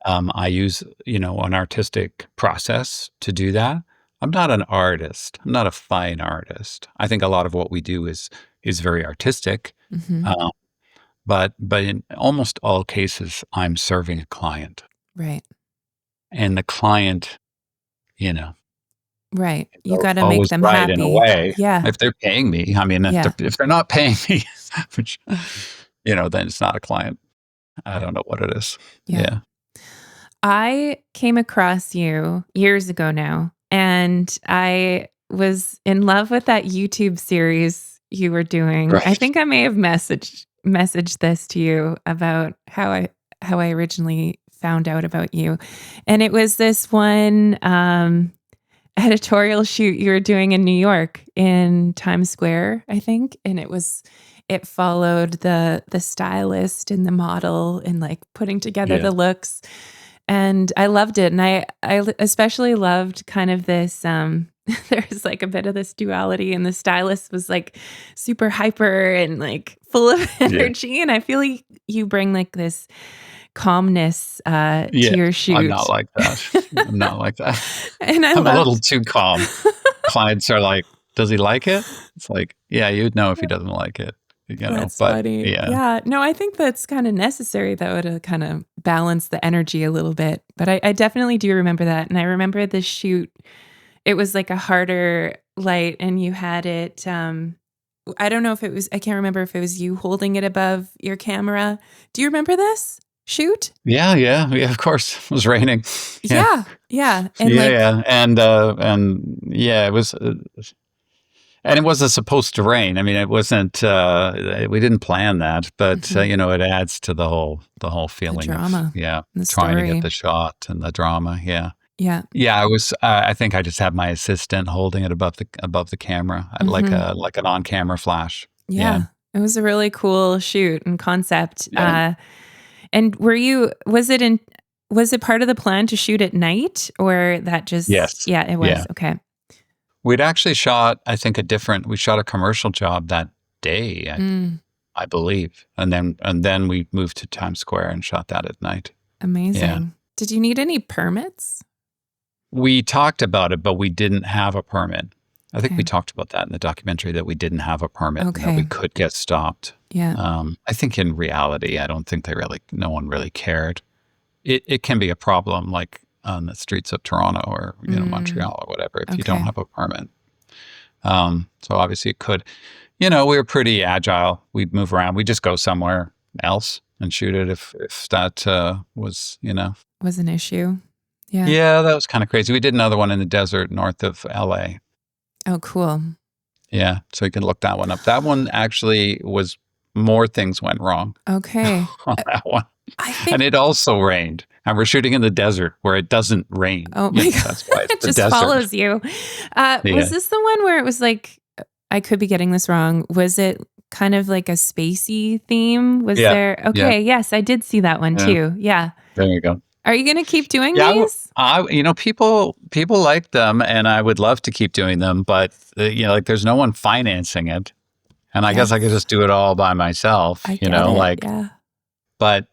Speaker 2: I use, an artistic process to do that. I'm not an artist. I'm not a fine artist. I think a lot of what we do is very artistic. But in almost all cases, I'm serving a client.
Speaker 1: Right.
Speaker 2: And the client,
Speaker 1: right. You got to make
Speaker 2: always
Speaker 1: them
Speaker 2: right
Speaker 1: happy.
Speaker 2: in a way.
Speaker 1: Yeah.
Speaker 2: If they're paying me, I mean, if they're not paying me, which, then it's not a client. I don't know what it is. Yeah.
Speaker 1: I came across you years ago now, and I was in love with that YouTube series you were doing.
Speaker 2: Right.
Speaker 1: I think I may have messaged this to you about how I originally found out about you. And it was this one editorial shoot you were doing in New York in Times Square, I think. And it followed the stylist and the model and like putting together the looks. And I loved it. And I especially loved kind of this, there's like a bit of this duality, and the stylist was like super hyper and like full of energy. And I feel like you bring like this calmness to your shoot.
Speaker 2: I'm not like that. I'm not like that.
Speaker 1: And
Speaker 2: I'm a little too calm. Clients are like, does he like it? It's like, yeah, you'd know if he doesn't like it.
Speaker 1: That's funny. Yeah. No, I think that's kind of necessary though, to kind of balance the energy a little bit. But I definitely do remember that. And I remember the shoot, it was like a harder light, and you had it, I don't know if it was, I can't remember if it was you holding it above your camera. Do you remember this shoot?
Speaker 2: Yeah, of course. It was raining. Yeah.
Speaker 1: Yeah. And
Speaker 2: Yeah,
Speaker 1: like,
Speaker 2: yeah. And yeah, it was and it wasn't supposed to rain. I mean, it wasn't we didn't plan that, but
Speaker 1: mhm,
Speaker 2: it adds to the whole
Speaker 1: the
Speaker 2: feeling of
Speaker 1: drama, the
Speaker 2: trying to get
Speaker 1: story.
Speaker 2: the shot and the drama. Yeah.
Speaker 1: Yeah.
Speaker 2: Yeah, I think I just had my assistant holding it above the camera,
Speaker 1: Hmm.
Speaker 2: like an on-camera flash. Yeah.
Speaker 1: Yeah. It was a really cool shoot and concept.
Speaker 2: Yeah.
Speaker 1: And was it part of the plan to shoot at night or that just,
Speaker 2: Yes.
Speaker 1: yeah, it
Speaker 2: Yeah.
Speaker 1: was. Okay.
Speaker 2: We'd actually shot, I think, we shot a commercial job that day,
Speaker 1: Mm,
Speaker 2: I believe. And then we moved to Times Square and shot that at night. Yeah.
Speaker 1: amazing. Did you need any permits?
Speaker 2: We talked about it, but we didn't have a permit. I think
Speaker 1: Okay.
Speaker 2: we talked about that in the documentary, that we didn't have a permit and that we
Speaker 1: Okay.
Speaker 2: could get stopped.
Speaker 1: Yeah.
Speaker 2: I think in reality, I don't think no one really cared. It can be a problem, like on the streets of Toronto or
Speaker 1: Mm,
Speaker 2: Montreal or whatever, if you don't
Speaker 1: okay.
Speaker 2: have a permit. So obviously it could. We were pretty agile. We'd move around. We'd just go somewhere else and shoot it if that was.
Speaker 1: Was an issue. Yeah.
Speaker 2: Yeah, that was kind of crazy. We did another one in the desert north of LA.
Speaker 1: Oh, cool.
Speaker 2: Yeah, so you can look that one up. That one actually was more things went wrong
Speaker 1: Okay.
Speaker 2: on that one.
Speaker 1: I
Speaker 2: And
Speaker 1: think,
Speaker 2: it also rained. And we're shooting in the desert where it doesn't rain.
Speaker 1: oh my God,
Speaker 2: That's why it's
Speaker 1: it
Speaker 2: the
Speaker 1: just
Speaker 2: desert.
Speaker 1: follows you. Was
Speaker 2: Yeah.
Speaker 1: this the one where it was like, I could be getting this wrong. Was it kind of like a spacey theme? Was
Speaker 2: Yeah.
Speaker 1: there?
Speaker 2: Yeah.
Speaker 1: Okay. Yes, I did see that one
Speaker 2: Yeah.
Speaker 1: too. Yeah.
Speaker 2: There you go.
Speaker 1: Are you going to keep doing
Speaker 2: Yeah,
Speaker 1: these?
Speaker 2: people like them, and I would love to keep doing them, but like there's no one financing it, and I guess I could
Speaker 1: Yes.
Speaker 2: just do it all by myself,
Speaker 1: I get it.
Speaker 2: like.
Speaker 1: Yeah.
Speaker 2: But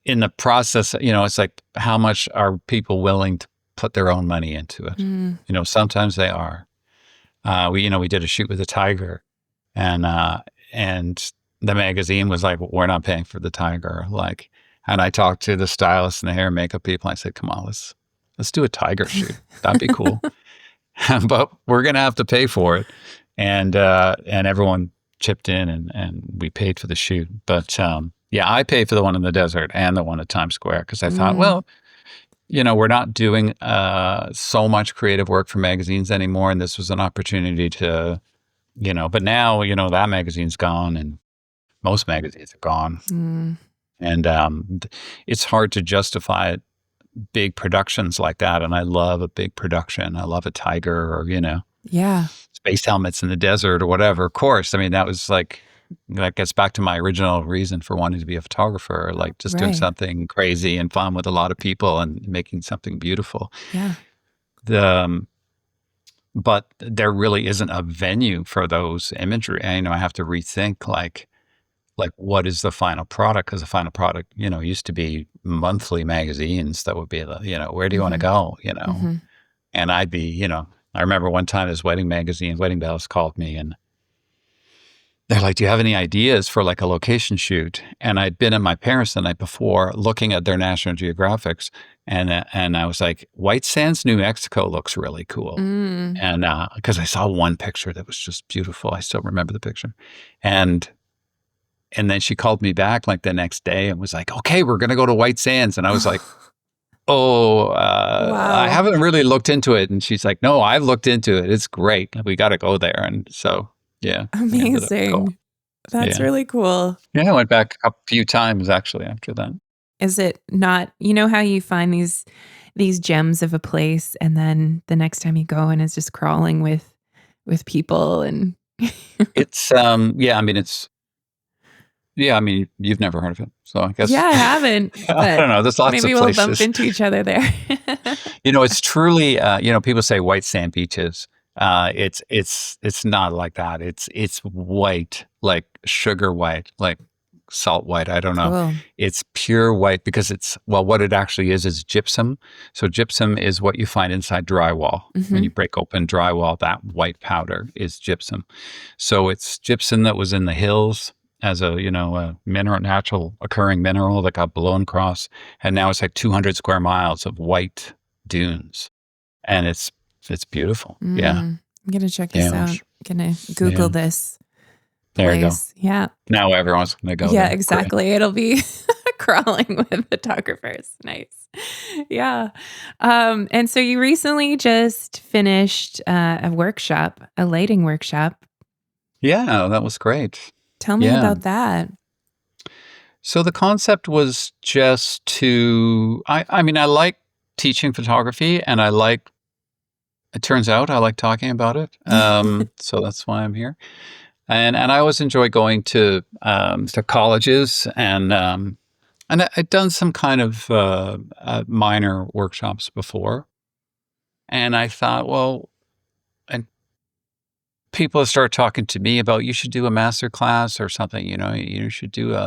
Speaker 2: in the process, it's like how much are people willing to put their own money into it?
Speaker 1: Mm,
Speaker 2: Sometimes they are. We did a shoot with a tiger, and the magazine was like, "We're not paying for the tiger." Like, and I talked to the stylist and the hair and makeup people. And I said, "Come on, let's do a tiger shoot. That'd be cool, but we're gonna have to pay for it." And everyone chipped in, and we paid for the shoot. But yeah, I paid for the one in the desert and the one at Times Square because I thought,
Speaker 1: mm,
Speaker 2: well, we're not doing so much creative work for magazines anymore, and this was an opportunity to, But now, that magazine's gone, and most magazines are gone,
Speaker 1: mm.
Speaker 2: and it's hard to justify big productions like that. And I love a big production. I love a tiger, or
Speaker 1: Yeah.
Speaker 2: space helmets in the desert or whatever. Of course, I mean that gets back to my original reason for wanting to be a photographer, like just doing
Speaker 1: Right.
Speaker 2: something crazy and fun with a lot of people and making something beautiful.
Speaker 1: Yeah.
Speaker 2: The But there really isn't a venue for those imagery. I have to rethink like what is the final product? Because the final product, used to be monthly magazines that would be where do you want to
Speaker 1: Hmm.
Speaker 2: go?
Speaker 1: Hmm.
Speaker 2: And I'd be, I remember one time this wedding magazine, Wedding Bells, called me and they're like, "Do you have any ideas for like a location shoot?" And I'd been at my parents the night before looking at their National Geographics, and I was like, "White Sands, New Mexico looks really cool."
Speaker 1: Mm.
Speaker 2: And because I saw one picture that was just beautiful, I still remember the picture, and and then she called me back like the next day and was like, "Okay, we're gonna go to White Sands," and I was like, "Oh, I
Speaker 1: Wow.
Speaker 2: haven't really looked into it." And she's like, "No, I've looked into it. It's great. We got to go there." And so, yeah, we ended up going.
Speaker 1: Amazing. That's
Speaker 2: Yeah.
Speaker 1: really cool.
Speaker 2: Yeah, I went back a few times actually after that.
Speaker 1: Is it not, you know how you find these gems of a place and then the next time you go and it's just crawling with people and
Speaker 2: It's yeah, I mean you've never heard of it. So I
Speaker 1: yeah,
Speaker 2: guess
Speaker 1: I haven't,
Speaker 2: I
Speaker 1: but
Speaker 2: don't know, there's lots of
Speaker 1: maybe we'll bump
Speaker 2: places.
Speaker 1: into each other there.
Speaker 2: It's truly people say white sand beaches. It's not like that. It's white, like sugar white, like salt white. I don't know.
Speaker 1: Cool.
Speaker 2: It's pure white because what it actually is gypsum. So gypsum is what you find inside drywall. When
Speaker 1: Mhm.
Speaker 2: you break open drywall, that white powder is gypsum. So it's gypsum that was in the hills as a mineral, natural occurring mineral that got blown across, and now it's like 200 square miles of white dunes, and it's beautiful. Yeah,
Speaker 1: I'm gonna check
Speaker 2: yeah,
Speaker 1: this out. Gonna
Speaker 2: yeah.
Speaker 1: Google this.
Speaker 2: There you go.
Speaker 1: place. Yeah.
Speaker 2: Now everyone's going to go
Speaker 1: Yeah,
Speaker 2: there. Great.
Speaker 1: exactly. It'll be crawling with photographers. Nice. Yeah. And so you recently just finished a workshop, a lighting workshop.
Speaker 2: Yeah, that was great.
Speaker 1: Tell me
Speaker 2: Yeah.
Speaker 1: about that.
Speaker 2: So the concept was just to, I mean, I like teaching photography and it turns out I like talking about it. So that's why I'm here. And I always enjoy going to colleges and I'd done some kind of minor workshops before. And I thought, well, and people start talking to me about you should do a master class or something, you should do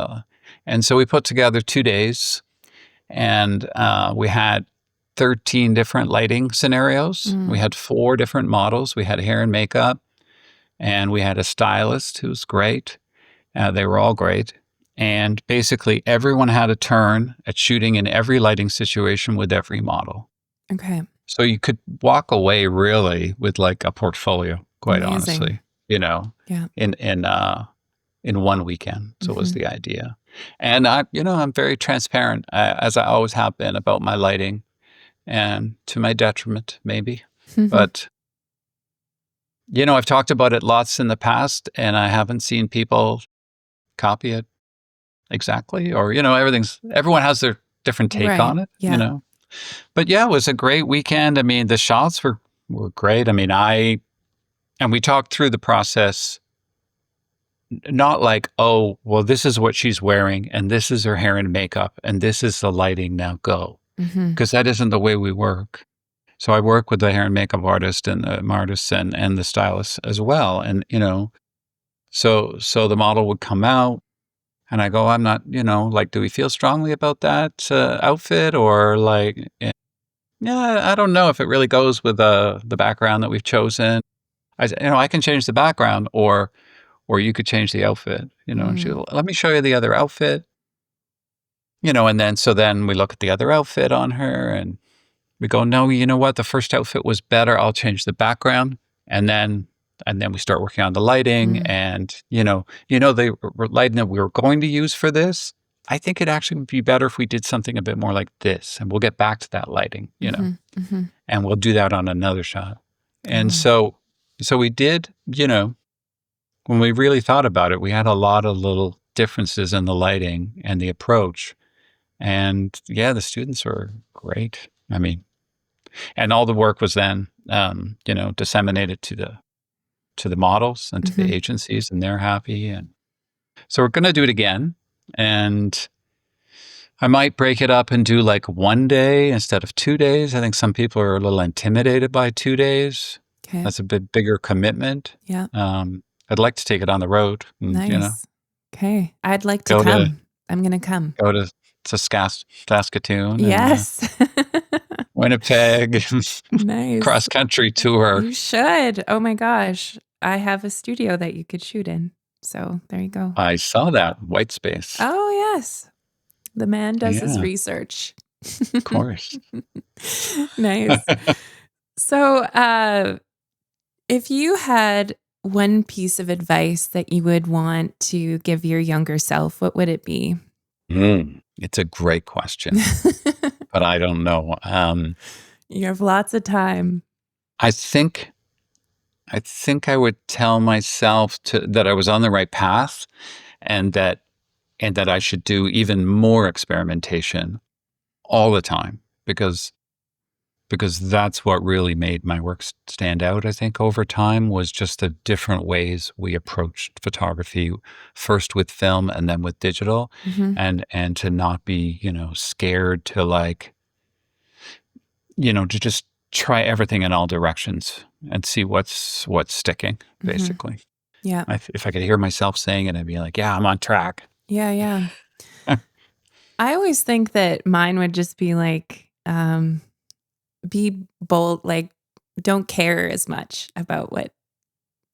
Speaker 2: and so we put together 2 days and we had 13 different lighting scenarios. We had 4 different models. We had hair and makeup and we had a stylist who was great. They were all great. And basically everyone had a turn at shooting in every lighting situation with every model.
Speaker 1: Okay.
Speaker 2: So you could walk away really with like a portfolio, quite
Speaker 1: Amazing.
Speaker 2: honestly,
Speaker 1: Yeah.
Speaker 2: in one weekend. So was the idea. And I'm very transparent, as I always have been about my lighting, and to my detriment, maybe. But I've talked about it lots in the past, and I haven't seen people copy it exactly, or everyone has their different take
Speaker 1: Right.
Speaker 2: on it,
Speaker 1: Yeah.
Speaker 2: But yeah, it was a great weekend. I mean, the shots were great. I mean, and we talked through the process, not like, oh, well, this is what she's wearing, and this is her hair and makeup, and this is the lighting. Now go, because that isn't the way we work. So I work with the hair and makeup artist and the artists and the stylist as well, and so the model would come out. And I go, I'm not, like, do we feel strongly about that outfit? Or like, yeah, I don't know if it really goes with the background that we've chosen. I can change the background or you could change the outfit, and she go, let me show you the other outfit, and then we look at the other outfit on her and we go, no, you know what? The first outfit was better. I'll change the background. And then we start working on the lighting and, the lighting that we were going to use for this. I think it'd actually would be better if we did something a bit more like this. And we'll get back to that lighting, and we'll do that on another shot. And so we did, when we really thought about it, we had a lot of little differences in the lighting and the approach. And yeah, the students were great. I mean, and all the work was then, disseminated to the models and to the agencies, and they're happy. And so we're going to do it again. And I might break it up and do like 1 day instead of 2 days. I think some people are a little intimidated by 2 days.
Speaker 1: Okay.
Speaker 2: That's a bit bigger commitment.
Speaker 1: Yeah.
Speaker 2: I'd like to take it on the road. And,
Speaker 1: Nice. Okay. I'd like to come. I'm going to come.
Speaker 2: Go to Saskatoon.
Speaker 1: Yes.
Speaker 2: And, Winnipeg.
Speaker 1: Nice.
Speaker 2: Cross country tour.
Speaker 1: You should. Oh my gosh. I have a studio that you could shoot in. So there you go.
Speaker 2: I saw that. White space.
Speaker 1: Oh, yes. The man does his research.
Speaker 2: Of course.
Speaker 1: Nice. So if you had one piece of advice that you would want to give your younger self, what would it be?
Speaker 2: It's a great question, but I don't know.
Speaker 1: You have lots of time.
Speaker 2: I think I would tell myself that I was on the right path, and that I should do even more experimentation all the time, because that's what really made my work stand out. I think over time was just the different ways we approached photography, first with film and then with digital, and to not be scared to to just try everything in all directions and see what's sticking, basically.
Speaker 1: Yeah.
Speaker 2: If I could hear myself saying it, I'd be like, yeah, I'm on track.
Speaker 1: Yeah, yeah. I always think that mine would just be like, be bold, like don't care as much about what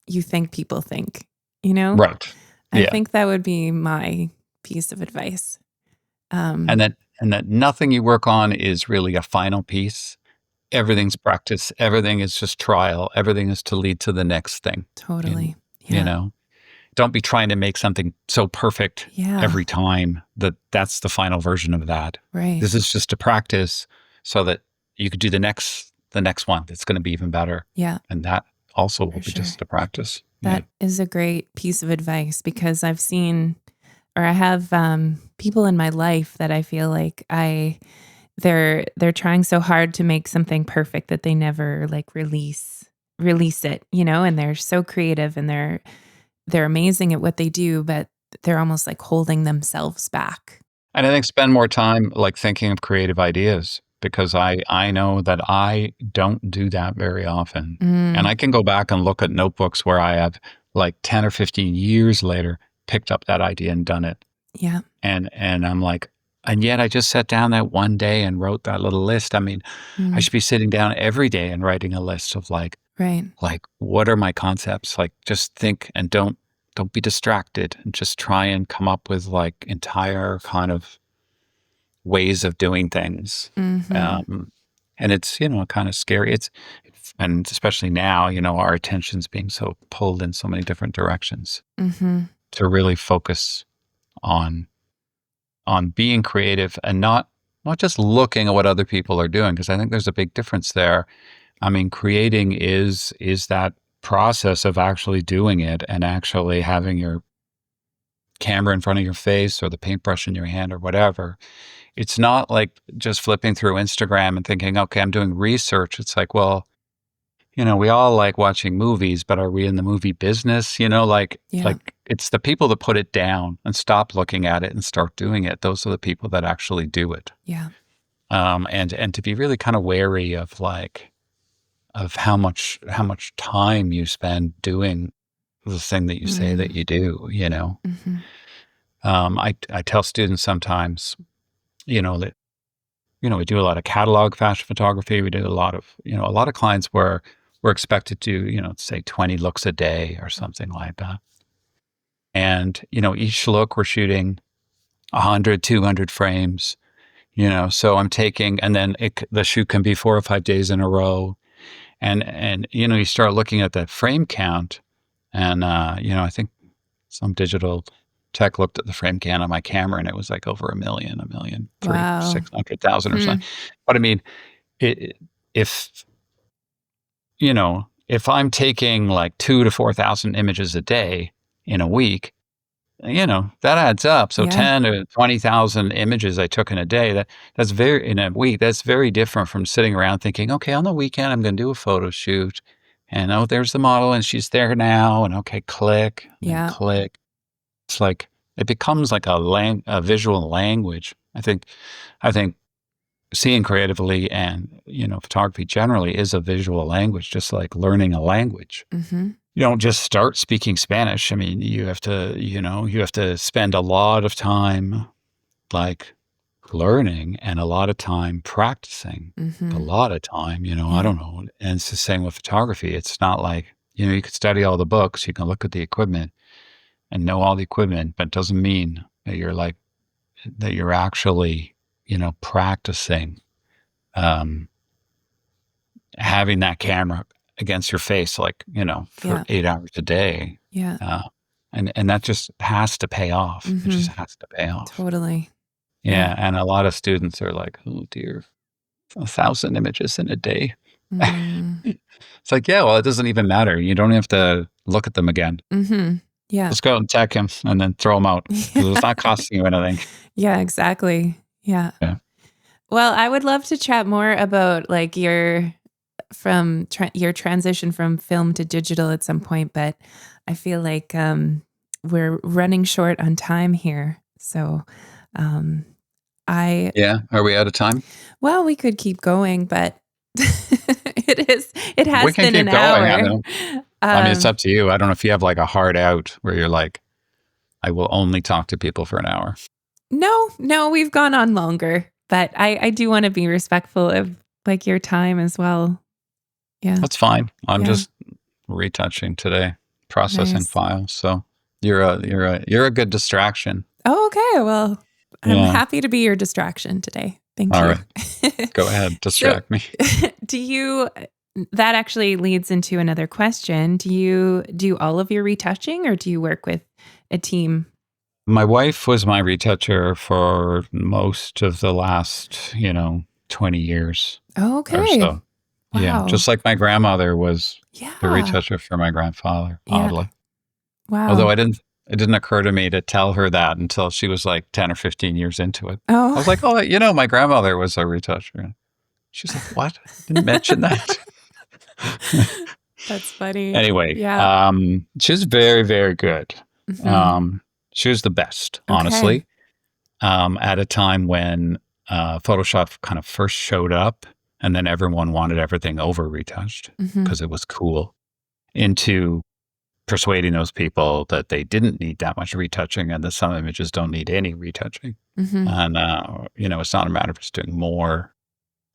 Speaker 1: you think people think,
Speaker 2: Right.
Speaker 1: I think that would be my piece of advice.
Speaker 2: And that nothing you work on is really a final piece. Everything's practice. Everything is just trial. Everything is to lead to the next thing.
Speaker 1: Totally.
Speaker 2: Yeah. don't be trying to make something so perfect every time that's the final version of that.
Speaker 1: Right.
Speaker 2: This is just a practice so that you could do the next one that's going to be even better.
Speaker 1: Yeah.
Speaker 2: And that also will be just a practice.
Speaker 1: That is a great piece of advice, because I've seen, or I have people in my life that I feel like they're trying so hard to make something perfect that they never like release it, and they're so creative and they're amazing at what they do, but they're almost like holding themselves back.
Speaker 2: And I think spend more time like thinking of creative ideas, because I know that I don't do that very often. And I can go back and look at notebooks where I have like 10 or 15 years later picked up that idea and done it.
Speaker 1: Yeah.
Speaker 2: And I'm like, and yet I just sat down that one day and wrote that little list. I mean, I should be sitting down every day and writing a list of like what are my concepts? Like just think and don't be distracted, and just try and come up with like entire kind of ways of doing things. And it's, kind of scary. And especially now, our attention's being so pulled in so many different directions, to really focus on being creative and not just looking at what other people are doing. Because I think there's a big difference there. I mean, creating is that process of actually doing it and actually having your camera in front of your face or the paintbrush in your hand or whatever. It's not like just flipping through Instagram and thinking, okay, I'm doing research. It's like, well, we all like watching movies, but are we in the movie business? Like it's the people that put it down and stop looking at it and start doing it. Those are the people that actually do it.
Speaker 1: Yeah.
Speaker 2: And to be really kind of wary of how much time you spend doing the thing that you say that you do, I tell students sometimes, that, we do a lot of catalog fashion photography. We do a lot of clients where we're expected to, say 20 looks a day or something like that. And, each look we're shooting 100, 200 frames, so I'm taking, and then the shoot can be 4 or 5 days in a row. And you start looking at the frame count, and, I think some digital tech looked at the frame count on my camera, and it was like over 1 million, 600,000 or something. But I mean, if I'm taking like 2,000 to 4,000 images a day in a week, that adds up. So 10 to 20,000 images I took in a day, that's very different from sitting around thinking, okay, on the weekend, I'm going to do a photo shoot, and there's the model and she's there now. And okay, click, and click. It's like, it becomes like a visual language. I think seeing creatively and, photography generally is a visual language, just like learning a language. You don't just start speaking Spanish. I mean, you have to spend a lot of time like learning and a lot of time practicing, a lot of time, I don't know. And it's the same with photography. It's not like, you could study all the books, you can look at the equipment and know all the equipment, but it doesn't mean that you're actually, practicing, having that camera against your face, like, for 8 hours a day.
Speaker 1: Yeah.
Speaker 2: And that just has to pay off. It just has to pay off.
Speaker 1: Totally.
Speaker 2: Yeah. And a lot of students are like, oh dear, 1,000 images in a day. It's like, yeah, well, it doesn't even matter. You don't have to look at them again.
Speaker 1: Yeah.
Speaker 2: Just go out and tech him and then throw them out. It's not costing you anything.
Speaker 1: Yeah, exactly. Yeah. Well, I would love to chat more about like your transition from film to digital at some point, but I feel like we're running short on time here. So
Speaker 2: are we out of time?
Speaker 1: Well, we could keep going, but it has been an hour.
Speaker 2: I mean, it's up to you. I don't know if you have like a hard out where you're like, I will only talk to people for an hour.
Speaker 1: No, we've gone on longer, but I do want to be respectful of like your time as well. Yeah.
Speaker 2: That's fine. I'm just retouching today, processing files. So you're a good distraction.
Speaker 1: Oh, okay. Well, I'm happy to be your distraction today. Thank you.
Speaker 2: All right. Go ahead. Distract me.
Speaker 1: Do you that actually leads into another question. Do you do all of your retouching, or do you work with a team?
Speaker 2: My wife was my retoucher for most of the last, 20 years
Speaker 1: Oh,
Speaker 2: or
Speaker 1: okay.
Speaker 2: so. Yeah,
Speaker 1: Wow.
Speaker 2: just like my grandmother was the
Speaker 1: Yeah.
Speaker 2: retoucher for my grandfather,
Speaker 1: Yeah.
Speaker 2: oddly. Although
Speaker 1: Wow.
Speaker 2: it didn't occur to me to tell her that until she was like 10 or 15 years into it. I
Speaker 1: Oh,
Speaker 2: was like, "Oh, my grandmother was a retoucher." She's like, "What? I didn't mention that."
Speaker 1: that's funny.
Speaker 2: Anyway,
Speaker 1: Yeah.
Speaker 2: she was very, very good.
Speaker 1: Hmm.
Speaker 2: Um, she was the best,
Speaker 1: Okay.
Speaker 2: honestly. At a time when Photoshop kind of first showed up, and then everyone wanted everything over retouched
Speaker 1: Hmm.
Speaker 2: because it was cool, into persuading those people that they didn't need that much retouching and that some images don't need any retouching.
Speaker 1: Hmm.
Speaker 2: And, it's not a matter of just doing more.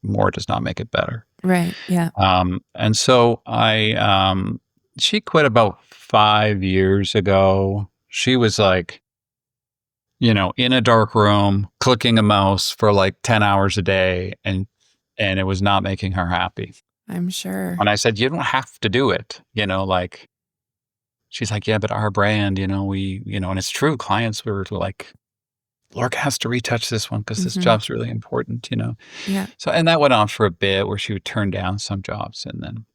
Speaker 2: More does not make it better.
Speaker 1: Right. Yeah.
Speaker 2: And so she quit about 5 years ago. She was like, in a dark room, clicking a mouse for like 10 hours a day, and it was not making her happy.
Speaker 1: I'm sure.
Speaker 2: And I said, you don't have to do it, like, she's like, yeah, but our brand, and it's true. Clients were like, Lorca has to retouch this one because this
Speaker 1: Hmm.
Speaker 2: job's really important.
Speaker 1: Yeah.
Speaker 2: So, and that went on for a bit where she would turn down some jobs and then,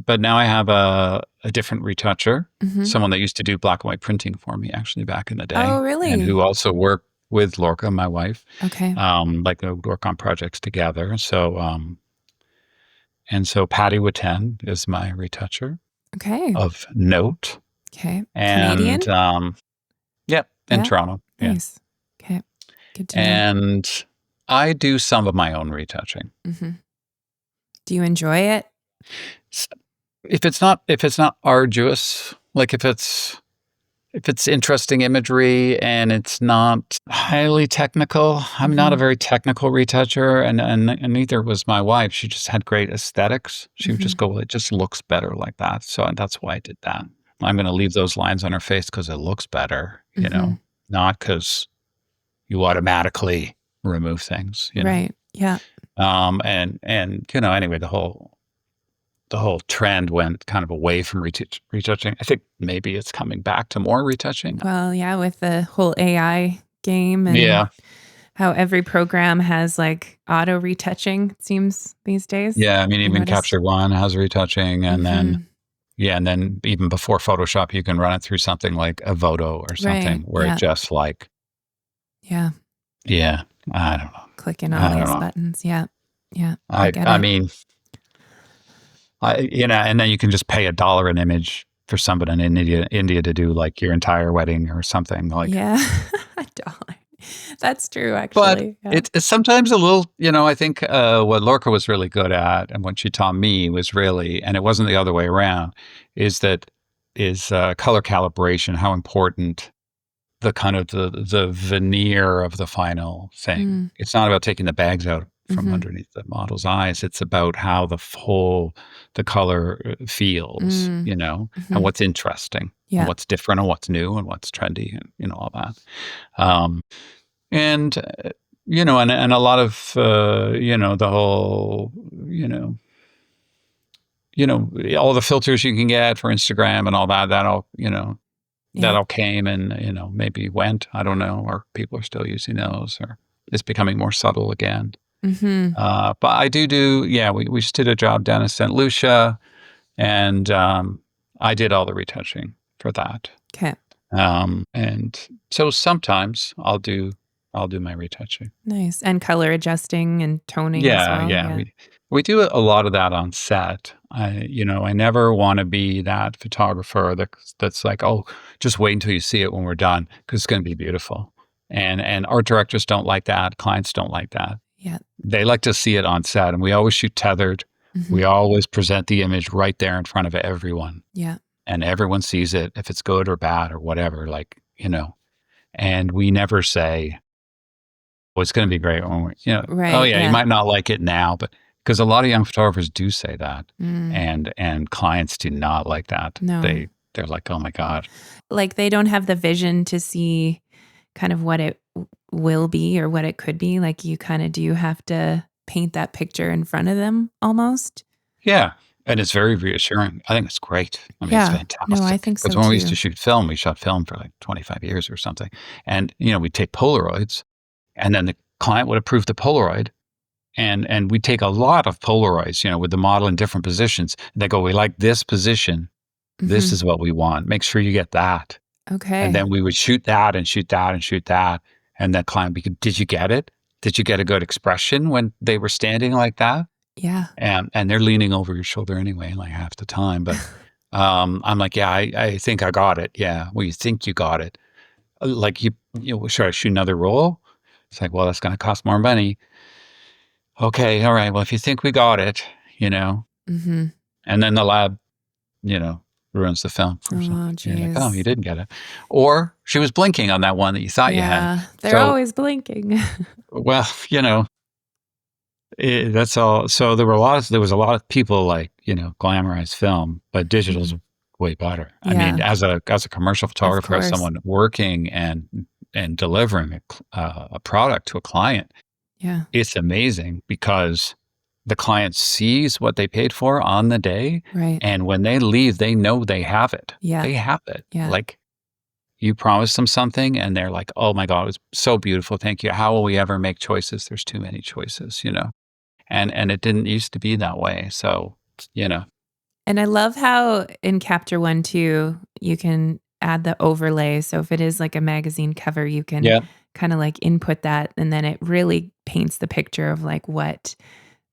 Speaker 2: but now I have a different retoucher,
Speaker 1: Hmm.
Speaker 2: someone that used to do black and white printing for me actually back in the
Speaker 1: Oh,
Speaker 2: day, and
Speaker 1: really?
Speaker 2: who also worked with Lorca, my wife.
Speaker 1: Okay.
Speaker 2: Like they would work on projects together. So Patty Witten is my retoucher
Speaker 1: Okay.
Speaker 2: of note,
Speaker 1: Okay.
Speaker 2: and
Speaker 1: Canadian?
Speaker 2: yeah, in
Speaker 1: Yeah.
Speaker 2: Toronto, yeah,
Speaker 1: Nice. Okay. Good to know.
Speaker 2: and I do some of my own retouching.
Speaker 1: Hmm. Do you enjoy it?
Speaker 2: S- if it's not arduous, like if it's interesting imagery and it's not highly technical. I'm not a
Speaker 1: Hmm.
Speaker 2: very technical retoucher, and neither was my wife. She just had great aesthetics. She would just
Speaker 1: Hmm.
Speaker 2: go, "Well, it just looks better like that." So that's why I did that. I'm going to leave those lines on her face because it looks better,
Speaker 1: Hmm.
Speaker 2: not because you automatically remove things.
Speaker 1: Right. Yeah.
Speaker 2: Anyway, the whole trend went kind of away from retouching. I think maybe it's coming back to more retouching.
Speaker 1: Well, yeah, with the whole AI game and
Speaker 2: Yeah.
Speaker 1: how every program has like auto retouching, it seems these days.
Speaker 2: Yeah, I mean,
Speaker 1: I
Speaker 2: even
Speaker 1: noticed.
Speaker 2: Capture One has retouching, and then
Speaker 1: Hmm.
Speaker 2: yeah, and then even before Photoshop, you can run it through something like a Voto or something
Speaker 1: Right.
Speaker 2: where it
Speaker 1: Yeah.
Speaker 2: just like,
Speaker 1: Yeah.
Speaker 2: yeah, I don't know,
Speaker 1: Clicking all
Speaker 2: I don't
Speaker 1: these
Speaker 2: know.
Speaker 1: buttons. Yeah. Yeah. I
Speaker 2: I
Speaker 1: get
Speaker 2: I
Speaker 1: it.
Speaker 2: mean, and then you can just pay $1 an image for somebody in India to do like your entire wedding or something like.
Speaker 1: Yeah. $1. That's true,
Speaker 2: But
Speaker 1: actually. Yeah.
Speaker 2: it's sometimes a little, I think what Lorca was really good at, and what she taught me was really, and it wasn't the other way around, is color calibration. How important the kind of the veneer of the final thing.
Speaker 1: Mm.
Speaker 2: It's not about taking the bags out from
Speaker 1: Hmm.
Speaker 2: underneath the model's eyes. It's about how the color feels,
Speaker 1: Mm.
Speaker 2: and
Speaker 1: Hmm.
Speaker 2: what's interesting and
Speaker 1: Yeah.
Speaker 2: what's different and what's new and what's trendy and all that. Um, and and a lot of the whole all the filters you can get for Instagram and all that, that
Speaker 1: Yeah.
Speaker 2: all came and maybe went, I don't know, or people are still using those, or it's becoming more subtle again.
Speaker 1: Hmm.
Speaker 2: But I do, yeah, we just did a job down in St. Lucia, and I did all the retouching for that.
Speaker 1: Okay.
Speaker 2: And so sometimes I'll do my retouching.
Speaker 1: Nice. And color adjusting and toning as
Speaker 2: Yeah,
Speaker 1: well.
Speaker 2: yeah.
Speaker 1: Yeah.
Speaker 2: We do a lot of that on set. I never want to be that photographer that's like, oh, just wait until you see it when we're done because it's going to be beautiful. And art directors don't like that. Clients don't like that.
Speaker 1: Yeah.
Speaker 2: They like to see it on set, and we always shoot tethered.
Speaker 1: Hmm.
Speaker 2: We always present the image right there in front of everyone,
Speaker 1: Yeah.
Speaker 2: and everyone sees it if it's good or bad or whatever. And we never say, well, it's going to be great when oh
Speaker 1: Right.
Speaker 2: yeah, you
Speaker 1: Yeah.
Speaker 2: might not like it now, but because a lot of young photographers do say that,
Speaker 1: Mm.
Speaker 2: and clients do not like that.
Speaker 1: No.
Speaker 2: They're like, oh my God.
Speaker 1: Like they don't have the vision to see kind of what it will be or what it could be. Like you kind of do have to paint that picture in front of them almost.
Speaker 2: Yeah. And it's very reassuring. I think it's great. I mean, it's
Speaker 1: Yeah. No, I
Speaker 2: fantastic.
Speaker 1: think
Speaker 2: Because
Speaker 1: so
Speaker 2: when we used to
Speaker 1: too.
Speaker 2: shoot film, we shot film for like 25 years or something. And, we'd take Polaroids, and then the client would approve the Polaroid. And we'd take a lot of Polaroids, with the model in different positions. And they go, we like this position. This
Speaker 1: Hmm.
Speaker 2: is what we want. Make sure you get that. And
Speaker 1: Okay.
Speaker 2: then we would shoot that and shoot that and shoot that. And that client would be, did you get it? Did you get a good expression when they were standing like that?
Speaker 1: Yeah.
Speaker 2: And they're leaning over your shoulder anyway, like half the time. But I'm like, yeah, I think I got it. Yeah. Well, you think you got it. Like should I shoot another roll? It's like, well, that's going to cost more money. Okay. All right. Well, if you think we got it, you know,
Speaker 1: Hmm.
Speaker 2: and then the lab, you know, ruins the film for
Speaker 1: Oh,
Speaker 2: something. You're like, oh, you
Speaker 1: geez.
Speaker 2: didn't get it. Or she was blinking on that one that you thought you had.
Speaker 1: Yeah. They're
Speaker 2: So,
Speaker 1: always blinking.
Speaker 2: well, that's all. So there was a lot of people like, glamorize film, but digital's
Speaker 1: Mhm.
Speaker 2: way better. I mean,
Speaker 1: Yeah.
Speaker 2: as a commercial
Speaker 1: Of
Speaker 2: photographer, as
Speaker 1: course.
Speaker 2: someone working and delivering a product to a client,
Speaker 1: Yeah.
Speaker 2: it's amazing because the client sees what they paid for on the day,
Speaker 1: Right.
Speaker 2: and when they leave, they know they have it.
Speaker 1: Yeah.
Speaker 2: They have it.
Speaker 1: Yeah.
Speaker 2: Like, you promised them something, and they're like, "Oh my god, it was so beautiful. Thank you. How will we ever make choices? There's too many choices," And it didn't used to be that way. So, you know.
Speaker 1: And I love how in Capture One too, you can add the overlay. So if it is like a magazine cover, you can
Speaker 2: Yeah.
Speaker 1: kind of like input that, and then it really paints the picture of like what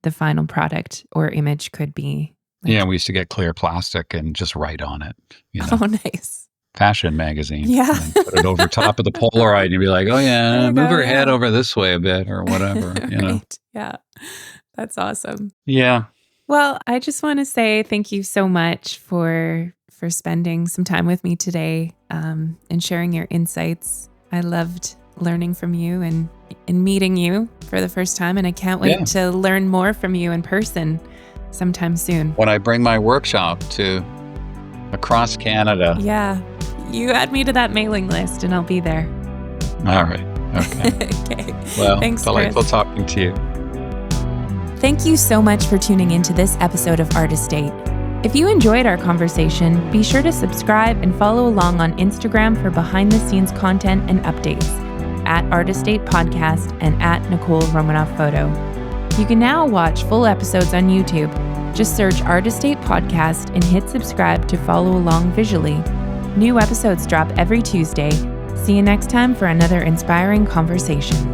Speaker 1: the final product or image could be.
Speaker 2: Yeah,
Speaker 1: Like,
Speaker 2: we used to get clear plastic and just write on it,
Speaker 1: oh, nice.
Speaker 2: fashion magazine,
Speaker 1: Yeah.
Speaker 2: and then put it over top of the Polaroid, and you'd be like, "Oh,
Speaker 1: There
Speaker 2: yeah,
Speaker 1: you
Speaker 2: move
Speaker 1: go.
Speaker 2: her head
Speaker 1: Yeah.
Speaker 2: over this way a bit," or whatever.
Speaker 1: Right. Yeah. That's awesome.
Speaker 2: Yeah.
Speaker 1: Well, I just want to say thank you so much for spending some time with me today, and sharing your insights. I loved learning from you and meeting you for the first time, and I can't wait
Speaker 2: Yeah.
Speaker 1: to learn more from you in person sometime soon.
Speaker 2: When I bring my workshop to across Canada.
Speaker 1: Yeah, you add me to that mailing list, and I'll be there.
Speaker 2: All right. Okay.
Speaker 1: Okay.
Speaker 2: Well,
Speaker 1: Thanks,
Speaker 2: delightful
Speaker 1: Chris.
Speaker 2: talking to you.
Speaker 1: Thank you so much for tuning into this episode of Artist Date. If you enjoyed our conversation, be sure to subscribe and follow along on Instagram for behind-the-scenes content and updates at Artist Date Podcast and at Nicole Romanoff Photo. You can now watch full episodes on YouTube. Just search Artist Date Podcast and hit subscribe to follow along visually. New episodes drop every Tuesday. See you next time for another inspiring conversation.